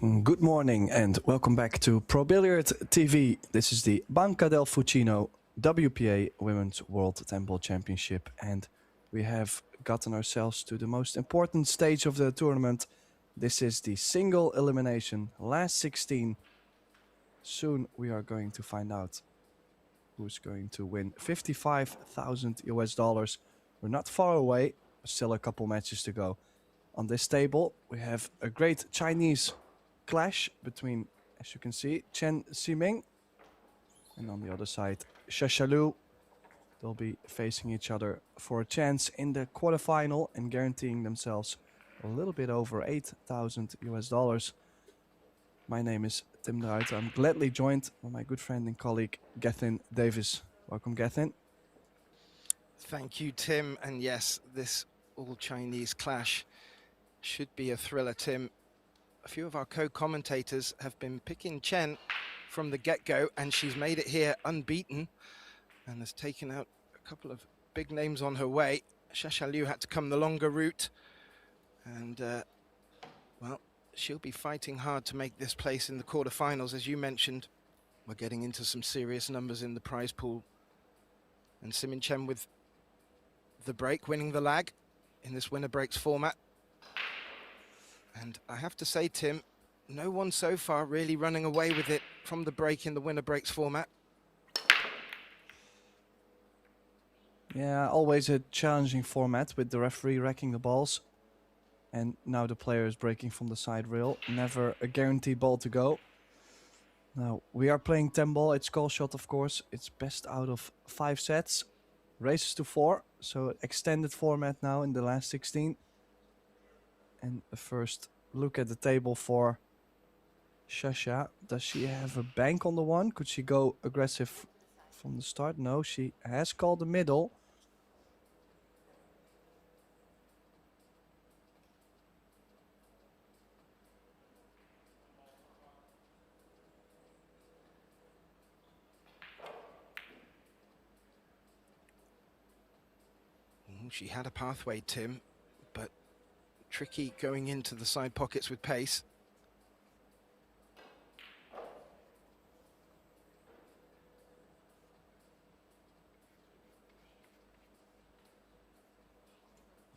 Good morning and welcome back to Pro Billiards TV. This is the Banca del Fucino WPA Women's World 10 Ball Championship, and we have gotten ourselves to the most important stage of the tournament. This is the single elimination, last 16. Soon we are going to find out who's going to win 55,000 US dollars. We're not far away, still a couple matches to go. On this table we have a great Chinese clash between, as you can see, Chen Ximing, and on the other side Shasha Liu. They'll be facing each other for a chance in the quarterfinal and guaranteeing themselves a little bit over 8,000 US dollars. My name is Tim de Ruiter. I'm gladly joined by my good friend and colleague Gethin Davis. Welcome, Gethin. Thank you, Tim. And yes, this all-Chinese clash should be a thriller, Tim. A few of our co-commentators have been picking Chen from the get-go, and she's made it here unbeaten and has taken out a couple of big names on her way. Shasha Liu had to come the longer route, and well, she'll be fighting hard to make this place in the quarterfinals. As you mentioned, we're getting into some serious numbers in the prize pool, and Simin Chen with the break, winning the lag in this winner breaks format. And I have to say, Tim, no one so far really running away with it from the break in the winner breaks format. Yeah, always a challenging format with the referee racking the balls. And now the player is breaking from the side rail. Never a guaranteed ball to go. Now, we are playing 10 ball. It's call shot, of course. It's best out of 5 sets. Races to 4. So extended format now in the last 16. And the first look at the table for Shasha. Does she have a bank on the one? Could she go aggressive from the start? No, she has called the middle. She had a pathway, Tim, but tricky going into the side pockets with pace.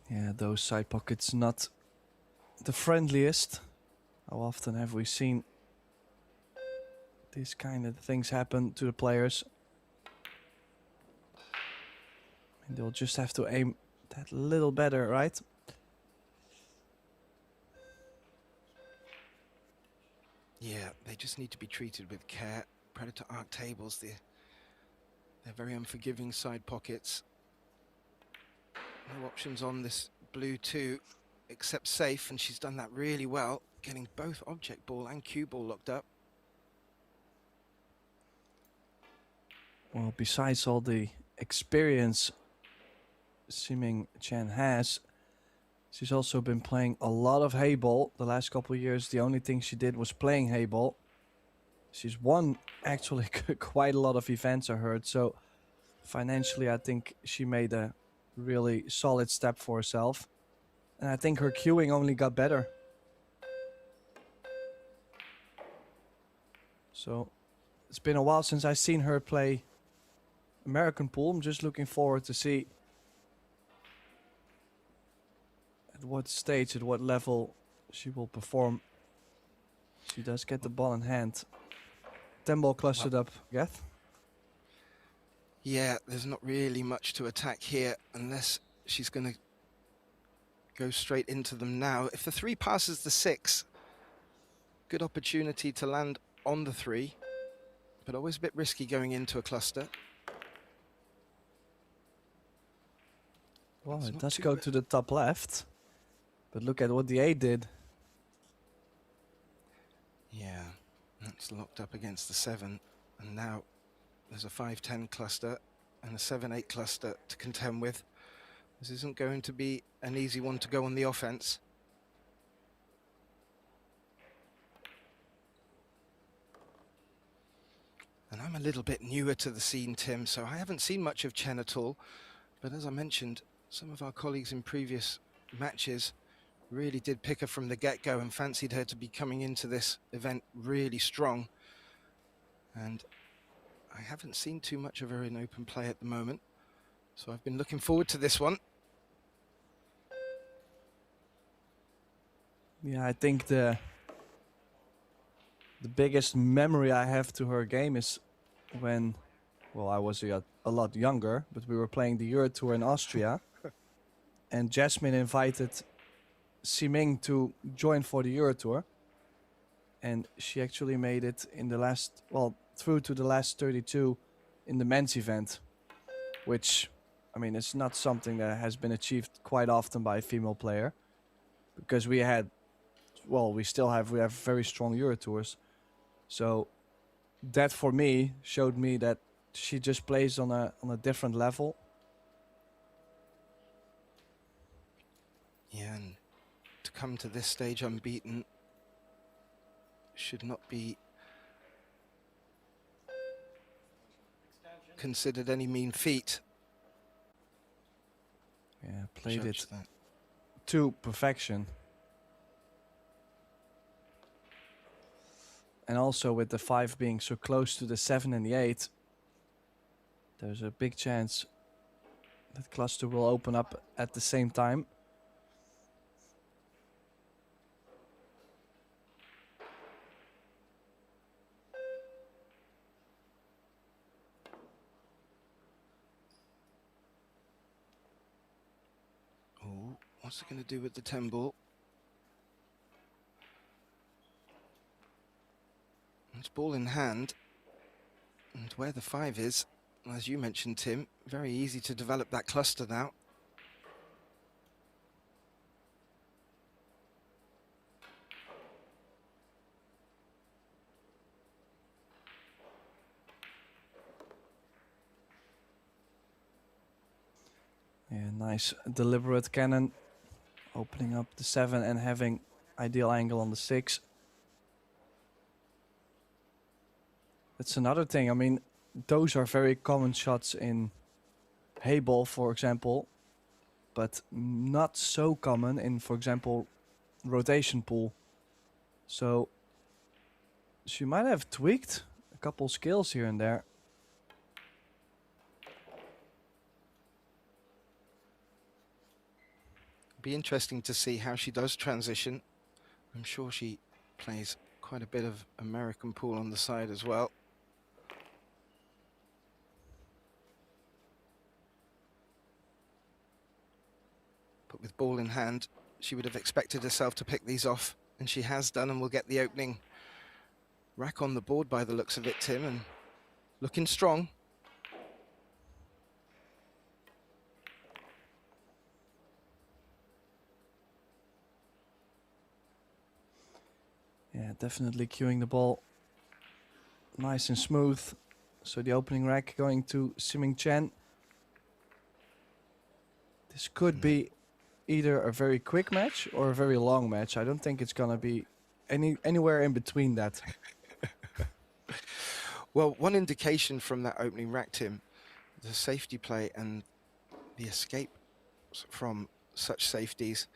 Yeah, those side pockets not the friendliest. How often have we seen these kind of things happen to the players? And they'll just have to aim that little better, right? Yeah, they just need to be treated with care. Predator arc tables, they're very unforgiving side pockets. No options on this blue too, except safe, and she's done that really well, getting both object ball and cue ball locked up. Well, besides all the experience Ximing Chen has, she's also been playing a lot of hayball the last couple of years. The only thing she did was playing hayball. She's won actually quite a lot of events, I heard. So financially, I think she made a really solid step for herself. And I think her cueing only got better. So it's been a while since I've seen her play American pool. I'm just looking forward to see at what stage, at what level she will perform. She does get the ball in hand. 10 ball clustered up, Geth. Yeah, there's not really much to attack here unless she's going to go straight into them now. If the 3 passes the 6, good opportunity to land on the 3, but always a bit risky going into a cluster. Well, it does go to the top left, but look at what the 8 did. Yeah, that's locked up against the 7, and now there's a 5-10 cluster and a 7-8 cluster to contend with. This isn't going to be an easy one to go on the offense. And I'm a little bit newer to the scene, Tim, so I haven't seen much of Chen at all. But as I mentioned, some of our colleagues in previous matches really did pick her from the get-go and fancied her to be coming into this event really strong. And I haven't seen too much of her in open play at the moment, so I've been looking forward to this one. Yeah, I think the biggest memory I have to her game is when, well, I was a lot younger, but we were playing the Euro Tour in Austria, and Jasmine invited Ximing to join for the Euro Tour, and she actually made it in the last, well, through to the last 32 in the men's event, which, I mean, it's not something that has been achieved quite often by a female player, because we had, well, we have very strong Euro Tours. So that for me showed me that she just plays on a different level. Yeah, and to come to this stage unbeaten should not be considered any mean feat. Yeah, played Judge it that. to perfection. And also with the 5 being so close to the 7 and the 8, there's a big chance that cluster will open up at the same time. Oh, what's it going to do with the 10 ball? It's ball in hand, and where the 5 is, as you mentioned, Tim, very easy to develop that cluster now. Yeah, nice deliberate cannon, opening up the 7 and having ideal angle on the 6. That's another thing. I mean, those are very common shots in hayball, for example, but not so common in, for example, rotation pool. So she might have tweaked a couple skills here and there. Be interesting to see how she does transition. I'm sure she plays quite a bit of American pool on the side as well. But with ball in hand, she would have expected herself to pick these off, and she has done, and will get the opening rack on the board by the looks of it, Tim, and looking strong. Yeah, definitely cueing the ball nice and smooth. So the opening rack going to Ximing Chen. This could be either a very quick match or a very long match. I don't think it's gonna be anywhere in between that. Well, one indication from that opening rack, Tim, the safety play and the escape from such safeties.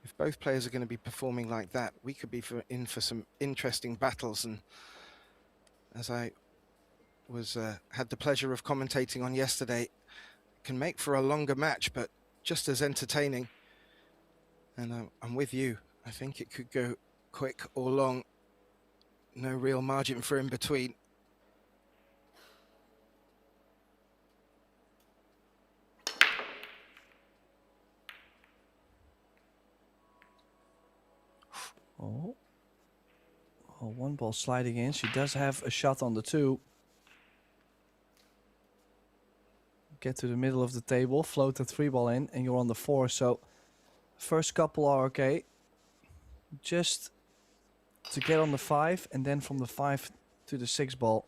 If both players are going to be performing like that, we could be in for some interesting battles. And as I was had the pleasure of commentating on yesterday, can make for a longer match, but just as entertaining. And I'm with you. I think it could go quick or long. No real margin for in between. Oh. Oh, one ball sliding in. She does have a shot on the 2. Get to the middle of the table, float the 3 ball in, and you're on the 4. So first couple are okay. Just to get on the 5, and then from the 5 to the 6 ball.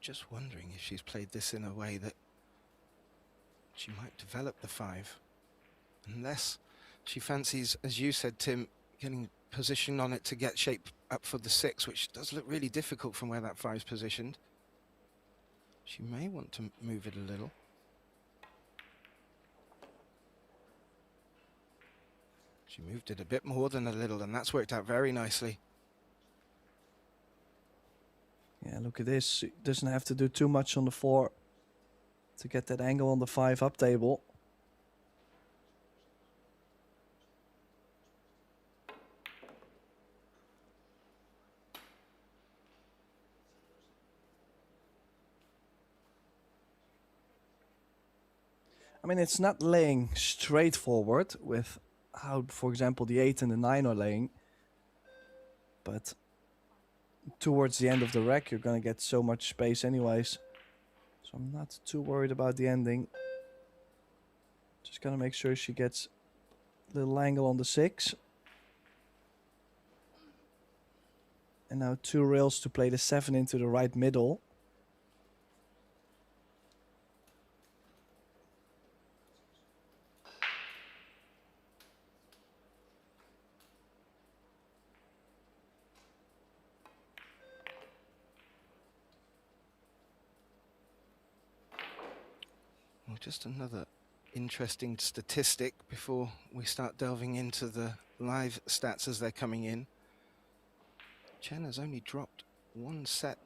Just wondering if she's played this in a way that She might develop the 5. Unless she fancies, as you said, Tim, getting position on it to get shape up for the 6, which does look really difficult from where that 5's positioned. She may want to move it a little. She moved it a bit more than a little, and that's worked out very nicely. Yeah, look at this. She doesn't have to do too much on the 4 to get that angle on the 5 up table. I mean, it's not laying straightforward with how, for example, the 8 and the 9 are laying. But towards the end of the rack, you're going to get so much space anyways. So I'm not too worried about the ending. Just going to make sure she gets a little angle on the 6. And now 2 rails to play the 7 into the right middle. Well, just another interesting statistic before we start delving into the live stats as they're coming in. Chen has only dropped 1 set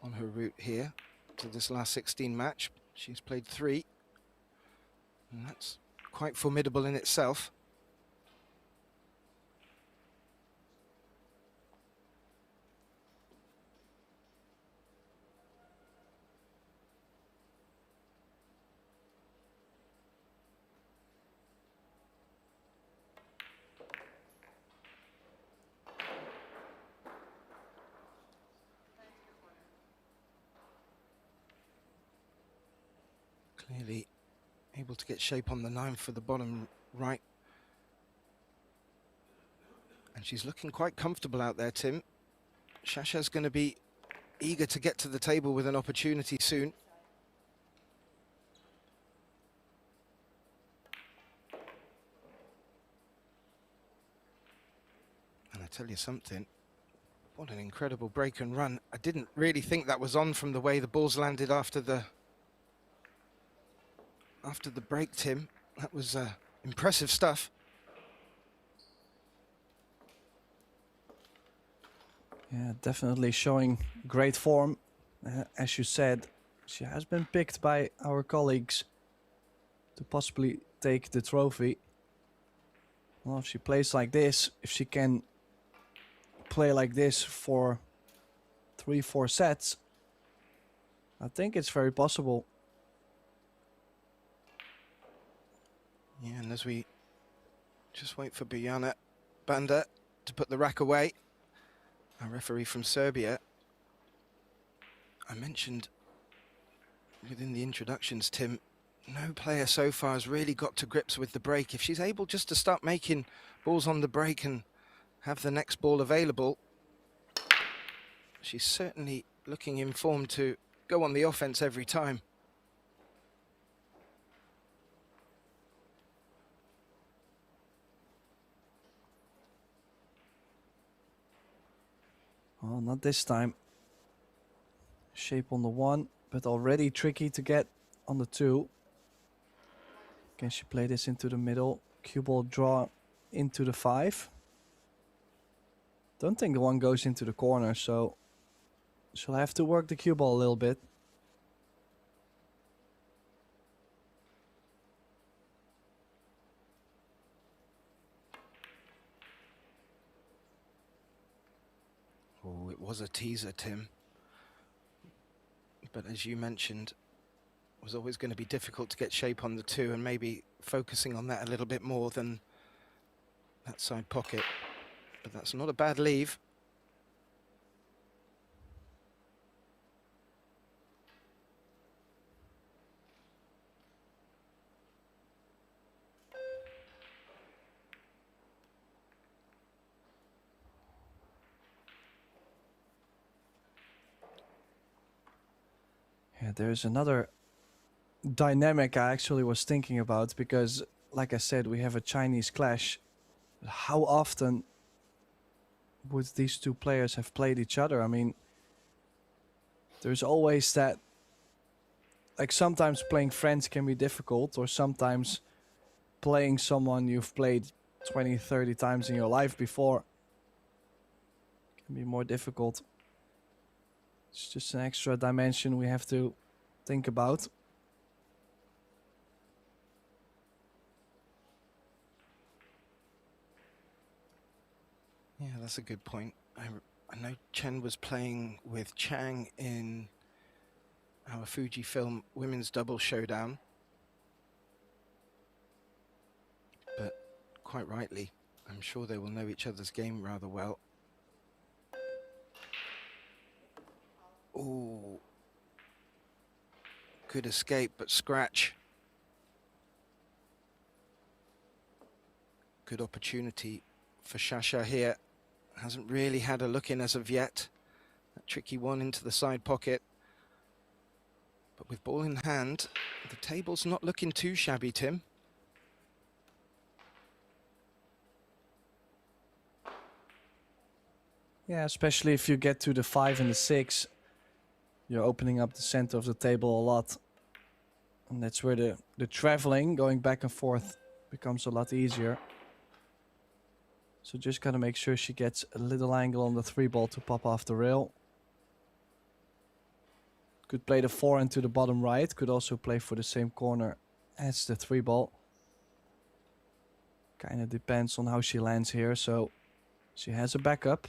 on her route here to this last 16 match. She's played 3, and that's quite formidable in itself. Clearly able to get shape on the 9 for the bottom right. And she's looking quite comfortable out there, Tim. Shasha's going to be eager to get to the table with an opportunity soon. And I tell you something, what an incredible break and run. I didn't really think that was on from the way the balls landed after the break, Tim. That was impressive stuff. Yeah, definitely showing great form. As you said, she has been picked by our colleagues to possibly take the trophy. Well, if she plays like this, if she can play like this for 3-4 sets, I think it's very possible. Yeah, and as we just wait for Banda to put the rack away, our referee from Serbia, I mentioned within the introductions, Tim, no player so far has really got to grips with the break. If she's able just to start making balls on the break and have the next ball available, she's certainly looking informed to go on the offense every time. Well, not this time. Shape on the 1, but already tricky to get on the 2. Can she play this into the middle? Cue ball draw into the 5. Don't think the 1 goes into the corner, so she'll have to work the cue ball a little bit. Oh, it was a teaser, Tim. But as you mentioned, it was always going to be difficult to get shape on the 2, and maybe focusing on that a little bit more than that side pocket. But that's not a bad leave. Yeah, there's another dynamic I actually was thinking about, because, like I said, we have a Chinese clash. How often would these two players have played each other? I mean, there's always that, like, sometimes playing friends can be difficult, or sometimes playing someone you've played 20, 30 times in your life before can be more difficult. It's just an extra dimension we have to think about. Yeah, that's a good point. I know Chen was playing with Chang in our Fujifilm women's double showdown. But quite rightly, I'm sure they will know each other's game rather well. Ooh. Good escape, but scratch. Good opportunity for Shasha here. Hasn't really had a look in as of yet. That tricky one into the side pocket. But with ball in hand, the table's not looking too shabby, Tim. Yeah, especially if you get to the 5 and the 6, you're opening up the center of the table a lot. And that's where the traveling, going back and forth, becomes a lot easier. So just gotta make sure she gets a little angle on the 3 ball to pop off the rail. Could play the 4 into the bottom right. Could also play for the same corner as the 3 ball. Kind of depends on how she lands here. So she has a backup.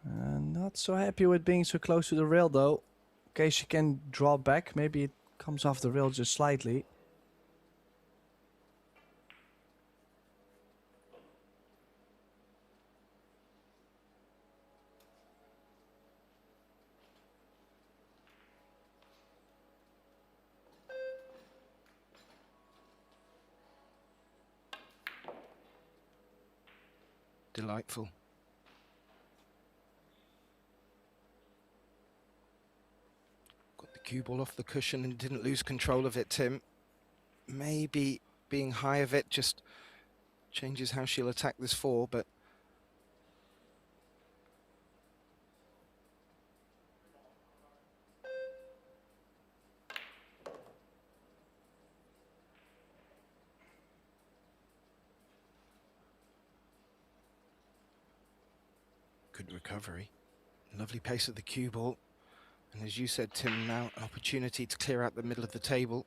Not so happy with being so close to the rail though. Okay, she can draw back. Maybe it comes off the rail just slightly. Delightful. Got the cue ball off the cushion and didn't lose control of it, Tim. Maybe being high of it just changes how she'll attack this 4, but good recovery. Lovely pace of the cue ball. And as you said, Tim, now an opportunity to clear out the middle of the table.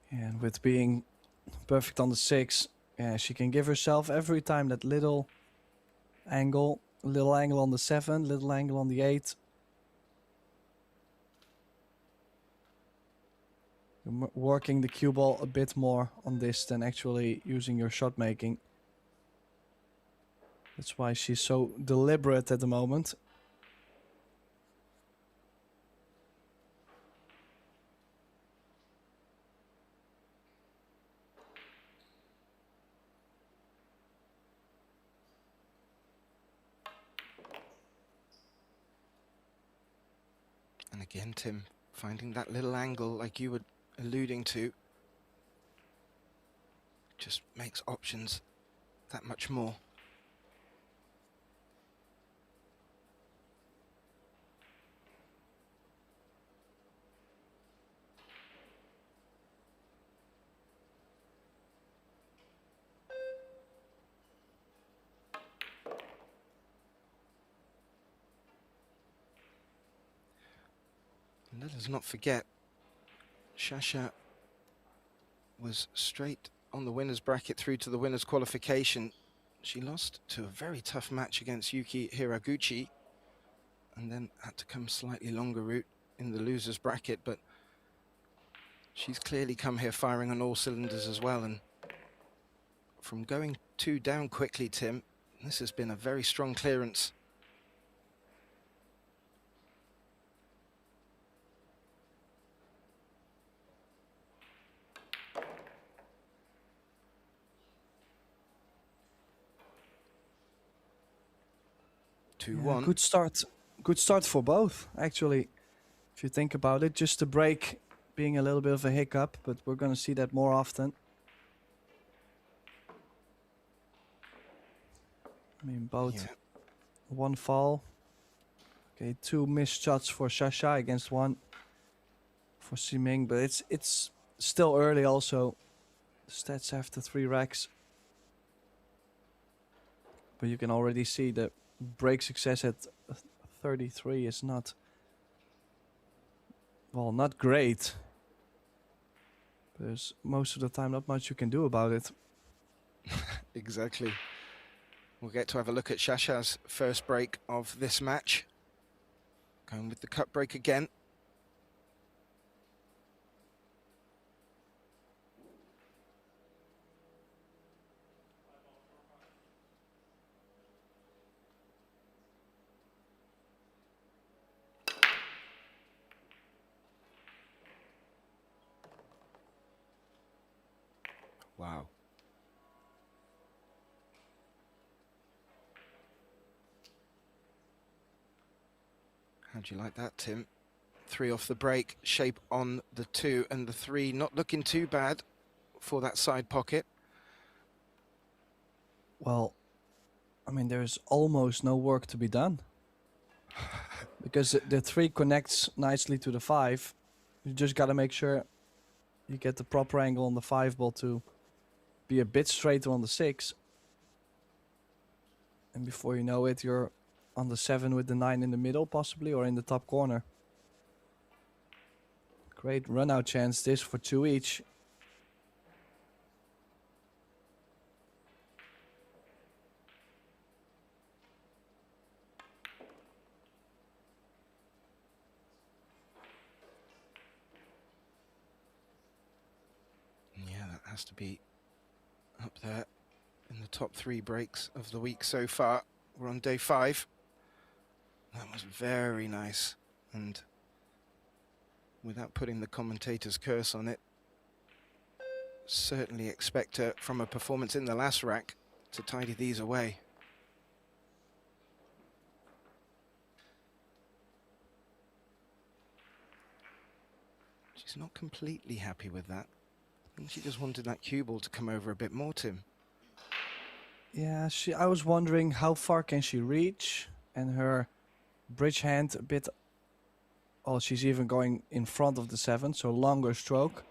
And with being perfect on the 6, yeah, she can give herself every time that little angle on the 7, little angle on the 8. You're working the cue ball a bit more on this than actually using your shot making. That's why she's so deliberate at the moment. And again, Tim, finding that little angle like you were alluding to just makes options that much more. And let us not forget, Shasha was straight on the winner's bracket through to the winner's qualification. She lost to a very tough match against Yuki Hiraguchi and then had to come slightly longer route in the loser's bracket, but she's clearly come here firing on all cylinders as well. And from going 2 down quickly, Tim, this has been a very strong clearance. 2-1. Good start. Good start for both, actually. If you think about it, just the break being a little bit of a hiccup, but we're going to see that more often. I mean, both one fall. Okay, 2 missed shots for Shasha against 1 for Ximing, but it's still early also. Stats after 3 racks. But you can already see that break success at 33 is not, well, not great. There's most of the time not much you can do about it. Exactly. We'll get to have a look at Shasha's first break of this match. Going with the cut break again. Wow. How'd you like that, Tim? 3 off the break, shape on the 2 and the 3, not looking too bad for that side pocket. Well, I mean, there's almost no work to be done. Because the 3 connects nicely to the 5. You just got to make sure you get the proper angle on the 5 ball to be a bit straighter on the 6. And before you know it, you're on the 7 with the 9 in the middle, possibly, or in the top corner. Great run out chance, this for 2 each. Yeah, that has to be up there in the top 3 breaks of the week so far. We're on day 5. That was very nice, and without putting the commentator's curse on it, certainly expect her from a performance in the last rack to tidy these away. She's not completely happy with that. I think she just wanted that cue ball to come over a bit more, Tim. Yeah, I was wondering how far can she reach, and her bridge hand a bit. Oh, she's even going in front of the 7, so longer stroke.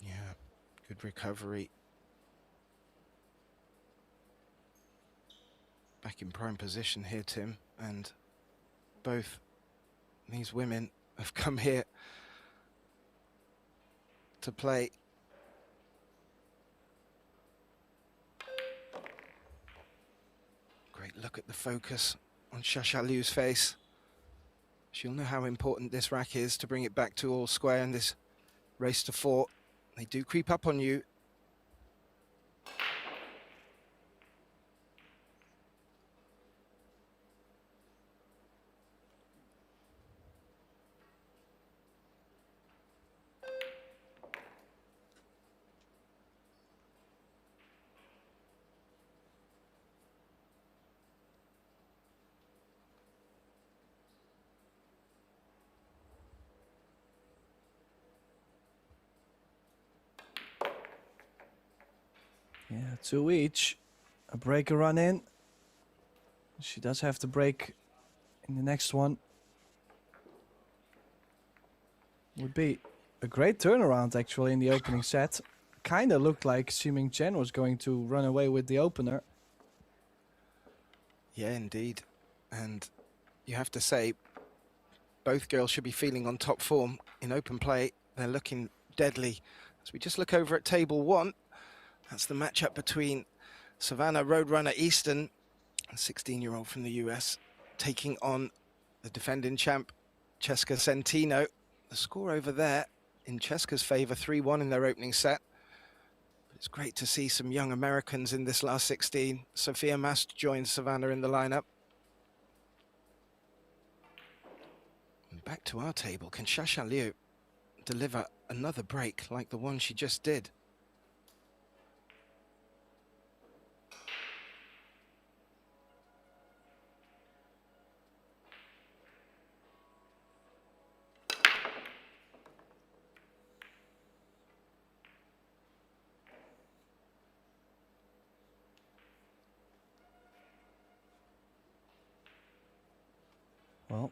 Yeah, good recovery. Back in prime position here, Tim, and both these women have come here to play. Great look at the focus on Shasha Liu's face. She'll know how important this rack is to bring it back to all square in this race to 4. They do creep up on you. Yeah, 2 each. A break, a run in. She does have to break in the next one. Would be a great turnaround, actually, in the opening set. Kind of looked like Ximing Chen was going to run away with the opener. Yeah, indeed. And you have to say, both girls should be feeling on top form in open play. They're looking deadly. As we just look over at table 1, that's the matchup between Savannah Roadrunner Easton, a 16-year-old from the US, taking on the defending champ, Cheska Centino. The score over there in Cheska's favor, 3-1 in their opening set. But it's great to see some young Americans in this last 16. Sophia Mast joins Savannah in the lineup. And back to our table, can Shasha Liu deliver another break like the one she just did. Well,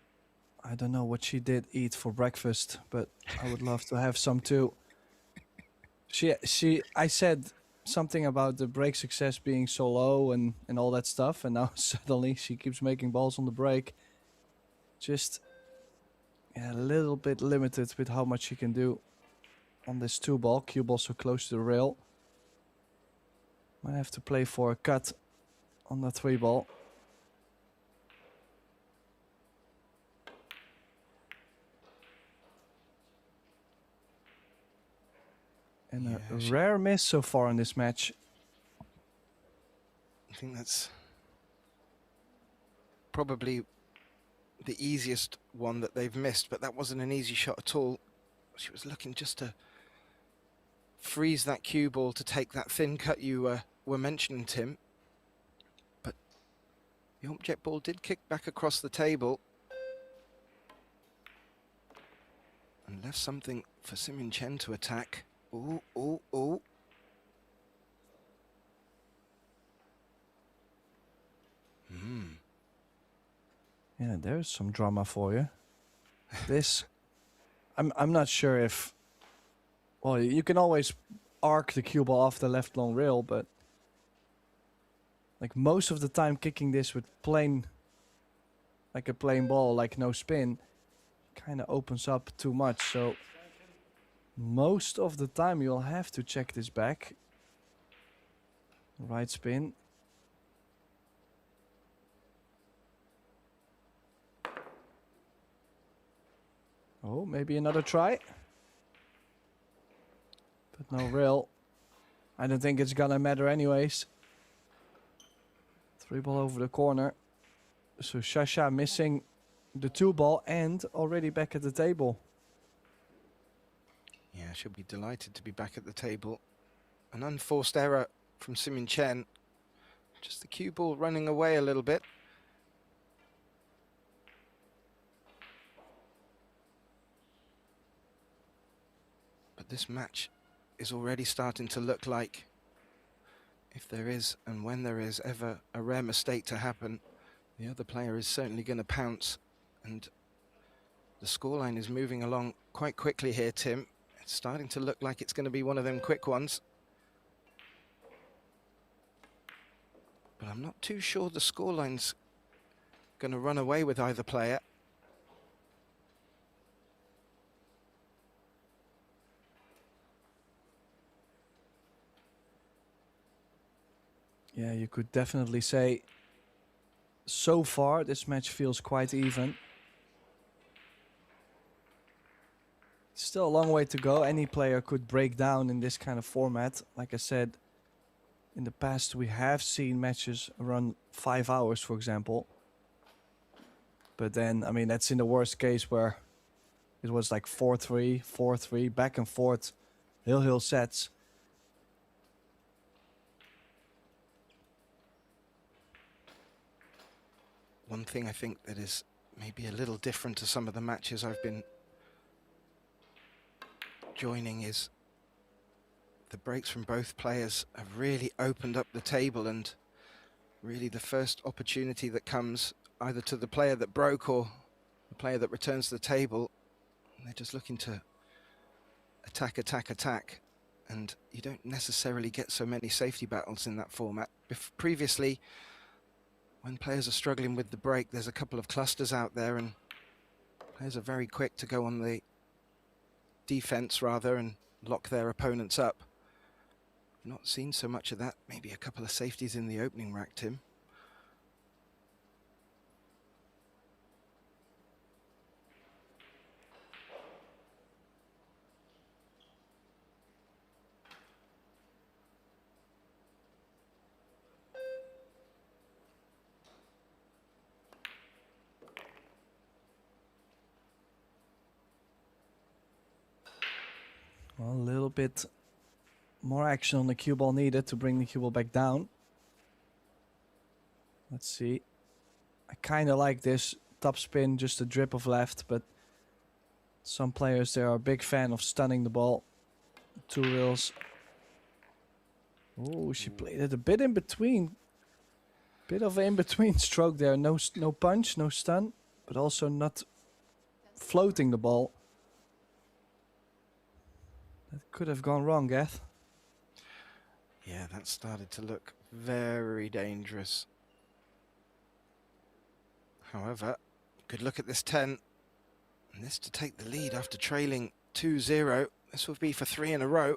I don't know what she did eat for breakfast, but I would love to have some too. I said something about the break success being so low and all that stuff, and now suddenly she keeps making balls on the break. Just a little bit limited with how much she can do on this 2-ball. Cue ball so close to the rail. Might have to play for a cut on the 3-ball. And a rare miss so far in this match. I think that's probably the easiest one that they've missed, but that wasn't an easy shot at all. She was looking just to freeze that cue ball to take that thin cut you were mentioning, Tim. But the object ball did kick back across the table and left something for Simin Chen to attack. Ooh, ooh, ooh. Yeah, there's some drama for you. This, I'm not sure if. Well, you can always arc the cue ball off the left long rail, but like most of the time, kicking this with plain, like a plain ball, like no spin, kind of opens up too much. So most of the time, you'll have to check this back. Right spin. Oh, maybe another try. But no rail. I don't think it's gonna matter anyways. 3-ball over the corner. So Shasha missing the 2-ball and already back at the table. Yeah, she'll be delighted to be back at the table. An unforced error from Simin Chen. Just the cue ball running away a little bit. But this match is already starting to look like, if there is and when there is ever a rare mistake to happen, the other player is certainly going to pounce. And the scoreline is moving along quite quickly here, Tim. It's starting to look like it's going to be one of them quick ones. But I'm not too sure the scoreline's going to run away with either player. Yeah, you could definitely say so far this match feels quite even. Still a long way to go. Any player could break down in this kind of format. Like I said, in the past we have seen matches run 5 hours, for example. But then, I mean, that's in the worst case where it was like 4-3, 4-3, back and forth, hill sets. One thing I think that is maybe a little different to some of the matches I've been joining is the breaks from both players have really opened up the table, and really the first opportunity that comes either to the player that broke or the player that returns the table, they're just looking to attack, attack, attack. And you don't necessarily get so many safety battles in that format. Previously, when players are struggling with the break, there's a couple of clusters out there and players are very quick to go on the defense rather and lock their opponents up. Not seen so much of that. Maybe a couple of safeties in the opening rack, Tim. Well, a little bit more action on the cue ball needed to bring the cue ball back down. Let's see. I kind of like this top spin, just a drip of left, but some players there are a big fan of stunning the ball. 2 reels. Oh, she played it a bit in between. Bit of an in-between stroke there. No punch, no stun, but also not floating the ball. That could have gone wrong, Gath. Yeah, that started to look very dangerous. However, good look at this 10. And this to take the lead after trailing 2-0. This will be for 3 in a row.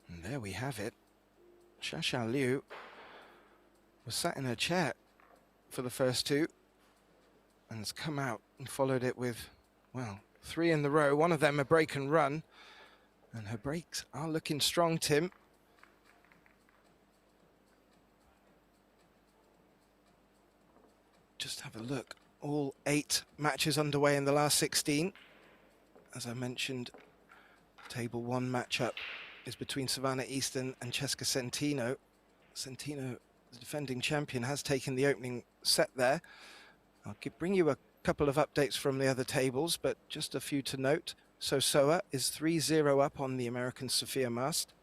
And there we have it. Shasha Liu was sat in her chair for the first 2 and has come out and followed it with, well, 3 in the row. One of them a break and run. And her breaks are looking strong, Tim. Just have a look. All 8 matches underway in the last 16. As I mentioned, table 1 matchup is between Savannah Easton and Cesca Centino. Centino, the defending champion, has taken the opening set there. I'll bring you a couple of updates from the other tables, but just a few to note. Sosoa is 3-0 up on the American Sophia Mast.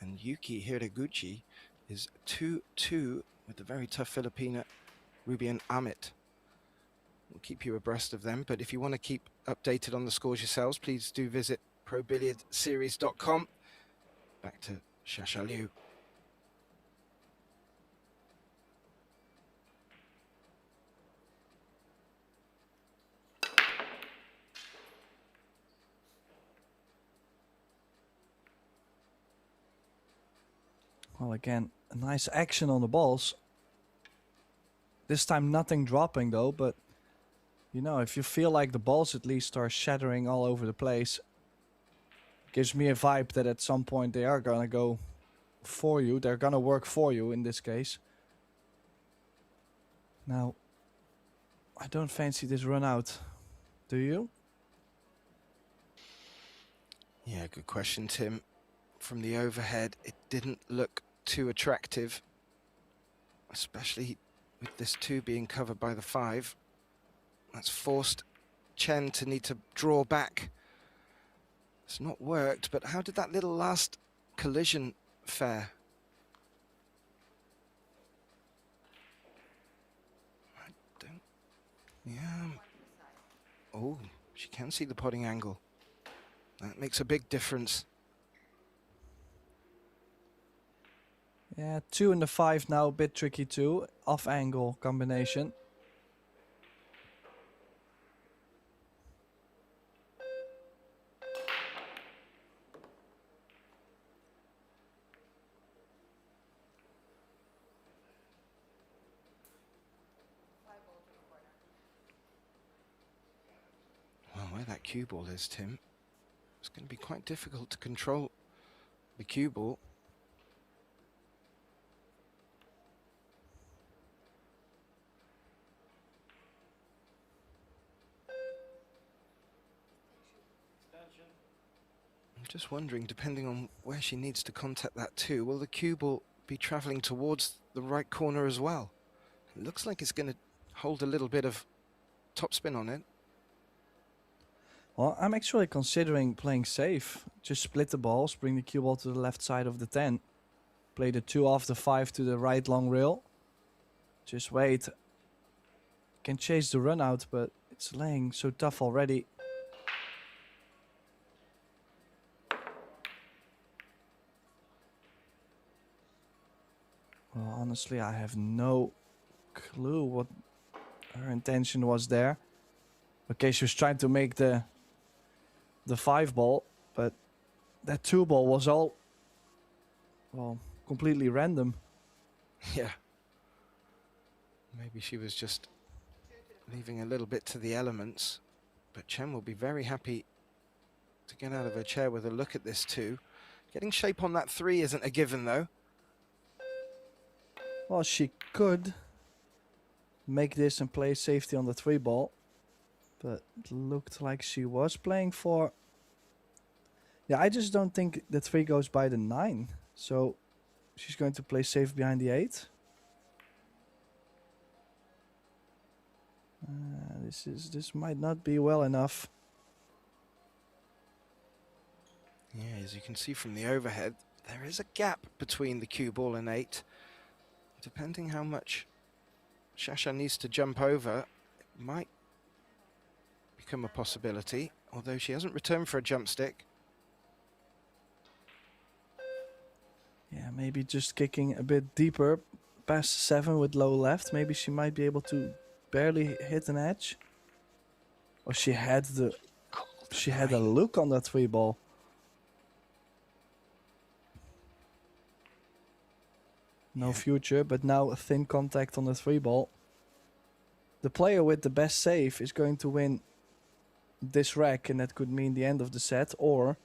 And Yuki Hiraguchi is 2-2 with the very tough Filipina Rubian Amit. We'll keep you abreast of them, but if you want to keep updated on the scores yourselves, please do visit ProBilliardSeries.com. Back to Shasha Liu. Well, again, a nice action on the balls. This time nothing dropping though, but you know, if you feel like the balls at least are shattering all over the place, gives me a vibe that at some point they are gonna go for you. They're gonna work for you in this case. Now, I don't fancy this run out. Do you? Yeah, good question, Tim. From the overhead, it didn't look too attractive, especially with this 2 being covered by the 5. That's forced Chen to need to draw back. It's not worked, but how did that little last collision fare? I don't... Yeah. Oh, she can see the potting angle. That makes a big difference. Yeah, 2 and the 5 now, a bit tricky too. Off angle combination. Well, where that cue ball is, Tim, it's going to be quite difficult to control the cue ball. I'm just wondering, depending on where she needs to contact that 2, will the cue ball be travelling towards the right corner as well? It looks like it's going to hold a little bit of topspin on it. Well, I'm actually considering playing safe. Just split the balls, bring the cue ball to the left side of the 10. Play the 2 off the 5 to the right long rail. Just wait. Can chase the run out, but it's laying so tough already. Well, honestly, I have no clue what her intention was there. Okay, she was trying to make the 5 ball, but that 2 ball was all, well, completely random. Yeah. Maybe she was just leaving a little bit to the elements, but Chen will be very happy to get out of her chair with a look at this 2. Getting shape on that 3 isn't a given though. Well, she could make this and play safety on the 3 ball. But it looked like she was playing for... Yeah, I just don't think the 3 goes by the 9. So she's going to play safe behind the 8. This might not be well enough. Yeah, as you can see from the overhead, there is a gap between the cue ball and 8. Depending how much Shasha needs to jump over, it might become a possibility, although she hasn't returned for a jump stick. Yeah, maybe just kicking a bit deeper past 7 with low left. Maybe she might be able to barely hit an edge. Or she had a look on that 3 ball. No future, but now a thin contact on the 3 ball. The player with the best save is going to win this rack, and that could mean the end of the set, or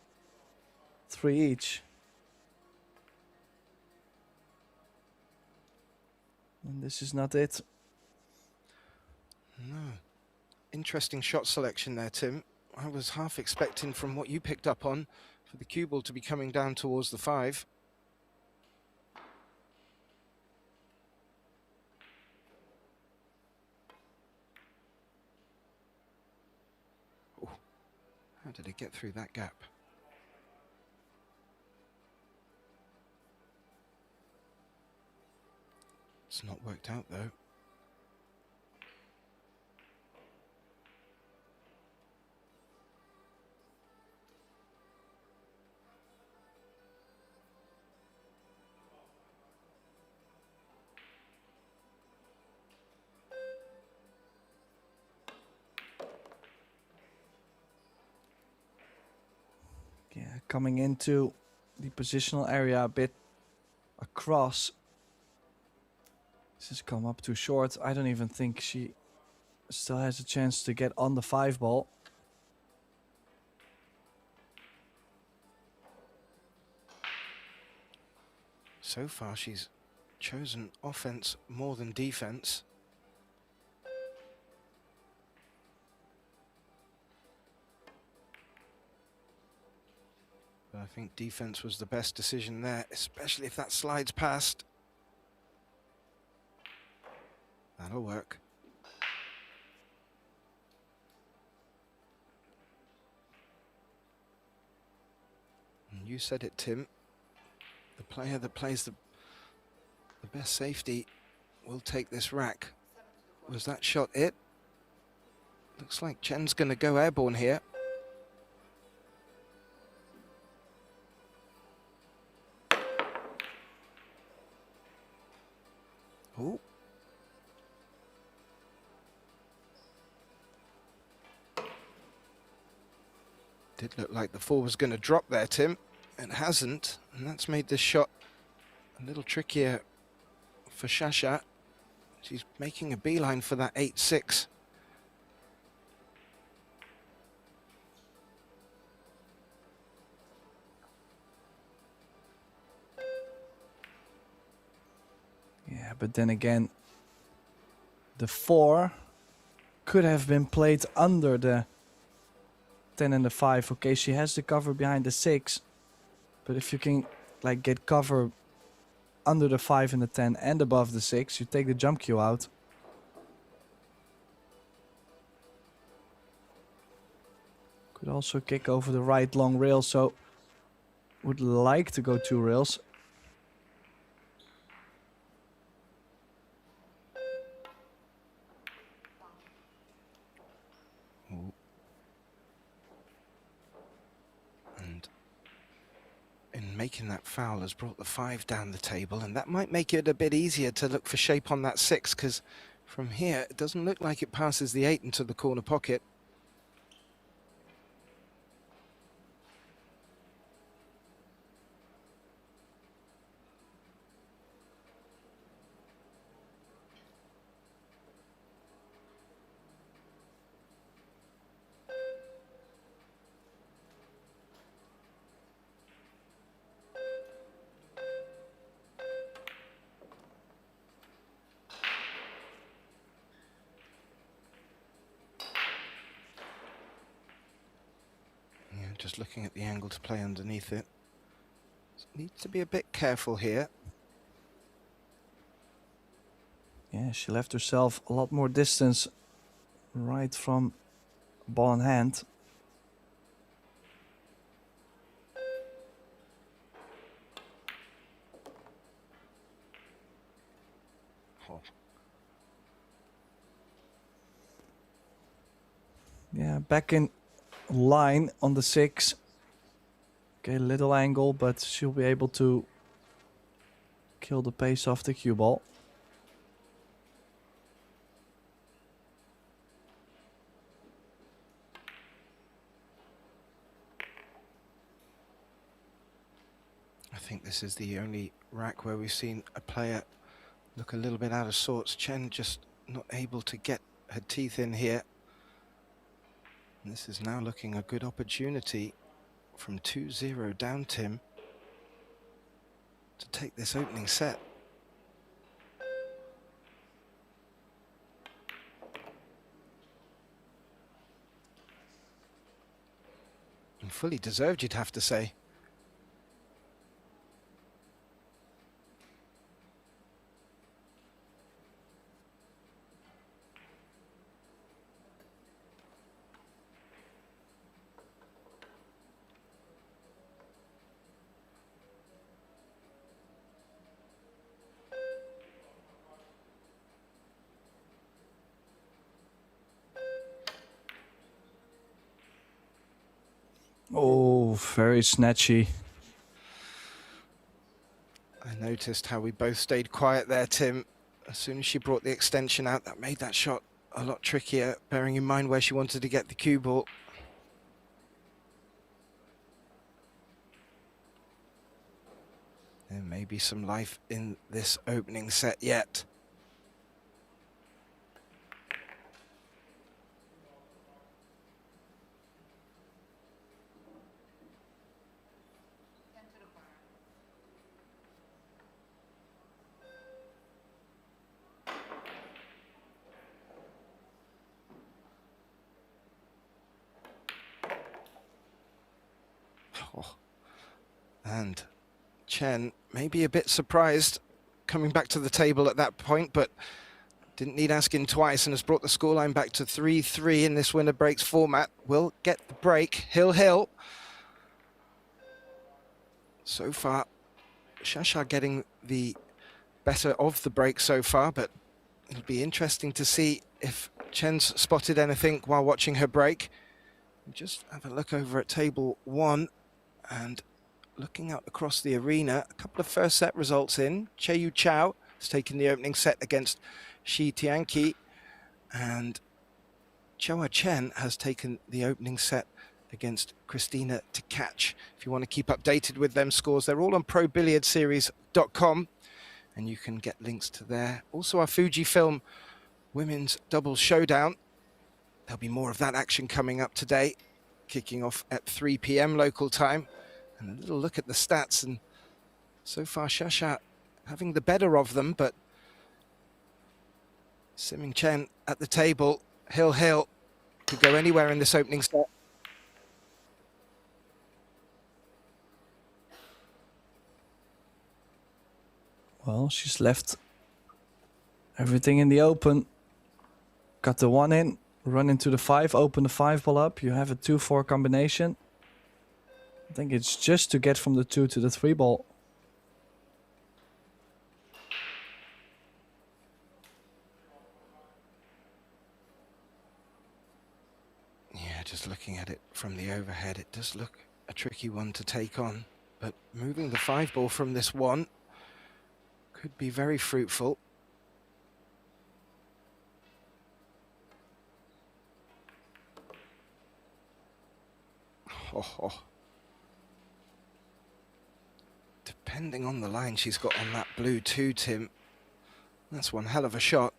3 each. And this is not it. No. Interesting shot selection there, Tim. I was half expecting from what you picked up on for the cue ball to be coming down towards the 5. Ooh. How did it get through that gap? It's not worked out though. Yeah, coming into the positional area a bit across. This has come up too short. I don't even think she still has a chance to get on the 5 ball. So far she's chosen offense more than defense. But I think defense was the best decision there, especially if that slides past. That'll work. And you said it, Tim. The player that plays the best safety will take this rack. Was that shot it? Looks like Chen's going to go airborne here. Oh. Did look like the 4 was going to drop there, Tim. It hasn't, and that's made this shot a little trickier for Shasha. She's making a beeline for that 8-6. Yeah, but then again, the 4 could have been played under the 10 and the 5. Okay, she has the cover behind the 6. But if you can like get cover under the 5 and the 10 and above the 6, you take the jump cue out. Could also kick over the right long rail, so would like to go 2 rails. Ooh. And in making that foul has brought the 5 down the table, and that might make it a bit easier to look for shape on that 6, because from here it doesn't look like it passes the 8 into the corner pocket. just looking at the angle to play underneath it. Needs to be a bit careful here. Yeah, she left herself a lot more distance right from ball in hand. Oh. Yeah, back in line on the 6. Okay, little angle, but she'll be able to kill the pace off the cue ball. I think this is the only rack where we've seen a player look a little bit out of sorts. Chen just not able to get her teeth in here. And this is now looking a good opportunity from 2-0 down, Tim, to take this opening set. And fully deserved, you'd have to say. Oh, very snatchy. I noticed how we both stayed quiet there, Tim. As soon as she brought the extension out, that made that shot a lot trickier, bearing in mind where she wanted to get the cue ball. There may be some life in this opening set yet. Oh. And Chen may be a bit surprised coming back to the table at that point, but didn't need asking twice and has brought the scoreline back to 3-3 in this winner breaks format. Will get the break. Hill. So far, Shasha getting the better of the break so far, but it'll be interesting to see if Chen's spotted anything while watching her break. Just have a look over at table 1 and looking out across the arena, a couple of first set results in. Cheyu Chao has taken the opening set against Shi Tianqi, and Choa Chen has taken the opening set against Christina Tkach. If you want to keep updated with them scores, they're all on ProBilliardsSeries.com, and you can get links to there. Also our Fujifilm Women's Doubles Showdown. There'll be more of that action coming up today, kicking off at 3 p.m. local time. And a little look at the stats, and so far Shasha having the better of them, but Siming Chen at the table. Hill could go anywhere in this opening set. Well, she's left everything in the open. Got the 1 in, run into the 5, open the 5 ball up. You have a 2-4 combination. I think it's just to get from the 2 to the 3 ball. Yeah, just looking at it from the overhead, it does look a tricky one to take on. But moving the 5 ball from this 1 could be very fruitful. Oh. Depending on the line she's got on that blue 2, Tim, that's one hell of a shot.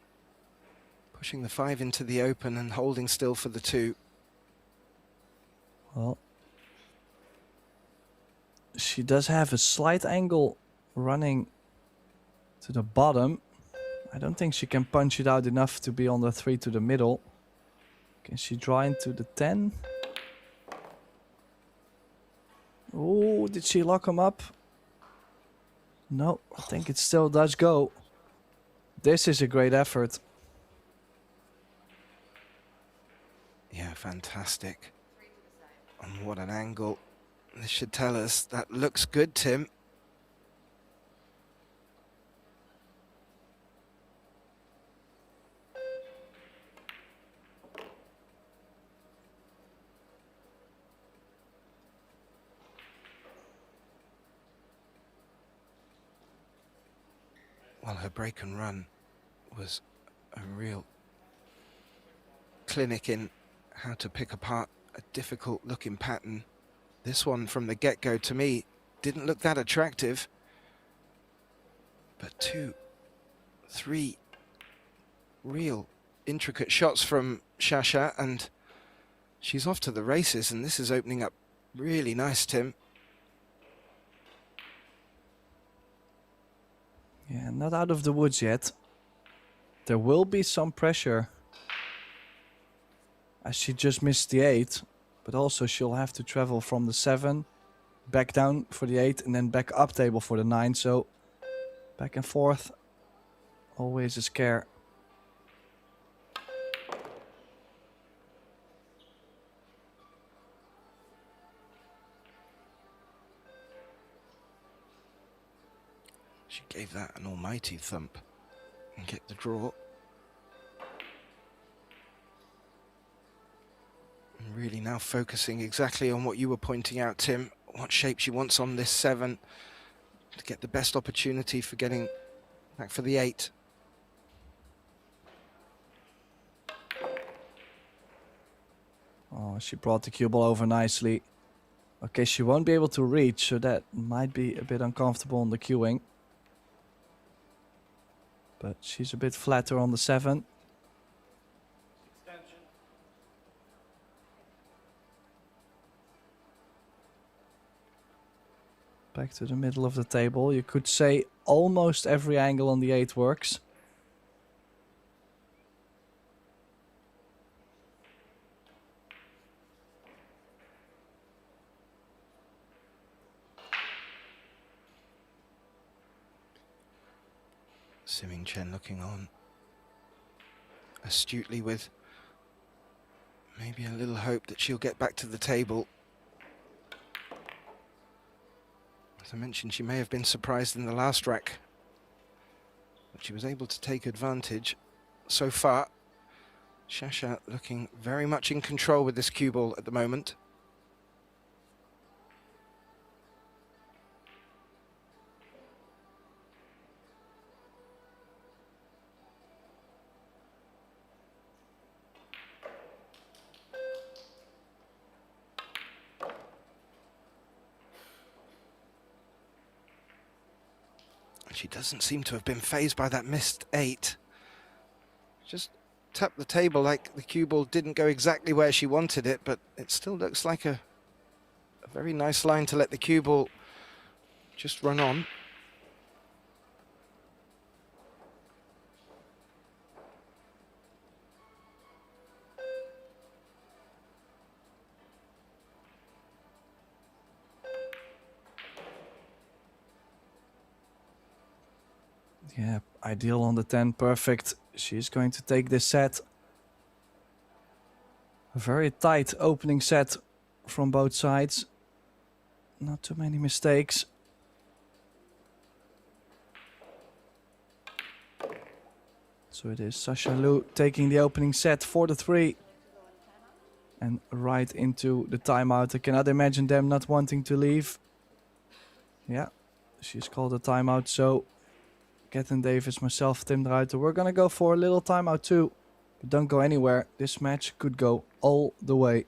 Pushing the 5 into the open and holding still for the 2. Well, she does have a slight angle running to the bottom. I don't think she can punch it out enough to be on the 3 to the middle. Can she draw into the 10? Oh, did she lock him up? No, I think it still does go. This is a great effort. Yeah, fantastic. And what an angle. This should tell us that looks good, Tim. Well, her break and run was a real clinic in how to pick apart a difficult looking pattern. This one from the get-go to me didn't look that attractive. But 2, 3 real intricate shots from Shasha, and she's off to the races, and this is opening up really nice, Tim. Yeah, not out of the woods yet. There will be some pressure, as she just missed the 8, but also she'll have to travel from the 7 back down for the 8 and then back up table for the 9, so back and forth, always a scare. She gave that an almighty thump and get the draw. And really now focusing exactly on what you were pointing out, Tim, what shape she wants on this 7 to get the best opportunity for getting back for the 8. Oh, she brought the cue ball over nicely. Okay, she won't be able to reach, so that might be a bit uncomfortable on the queuing. But she's a bit flatter on the 7. Back to the middle of the table. You could say almost every angle on the 8 works. Chen looking on astutely with maybe a little hope that she'll get back to the table. As I mentioned, she may have been surprised in the last rack, but she was able to take advantage. So far, Shasha looking very much in control with this cue ball at the moment. She doesn't seem to have been fazed by that missed 8. Just tapped the table like the cue ball didn't go exactly where she wanted it, but it still looks like a very nice line to let the cue ball just run on. Yeah, ideal on the 10, perfect. She's going to take this set. A very tight opening set from both sides. Not too many mistakes. So it is Shasha Liu taking the opening set for the 3. And right into the timeout. I cannot imagine them not wanting to leave. Yeah, she's called a timeout, so Captain Davis, myself, Tim de Ruiter, we're gonna go for a little timeout too. But don't go anywhere. This match could go all the way.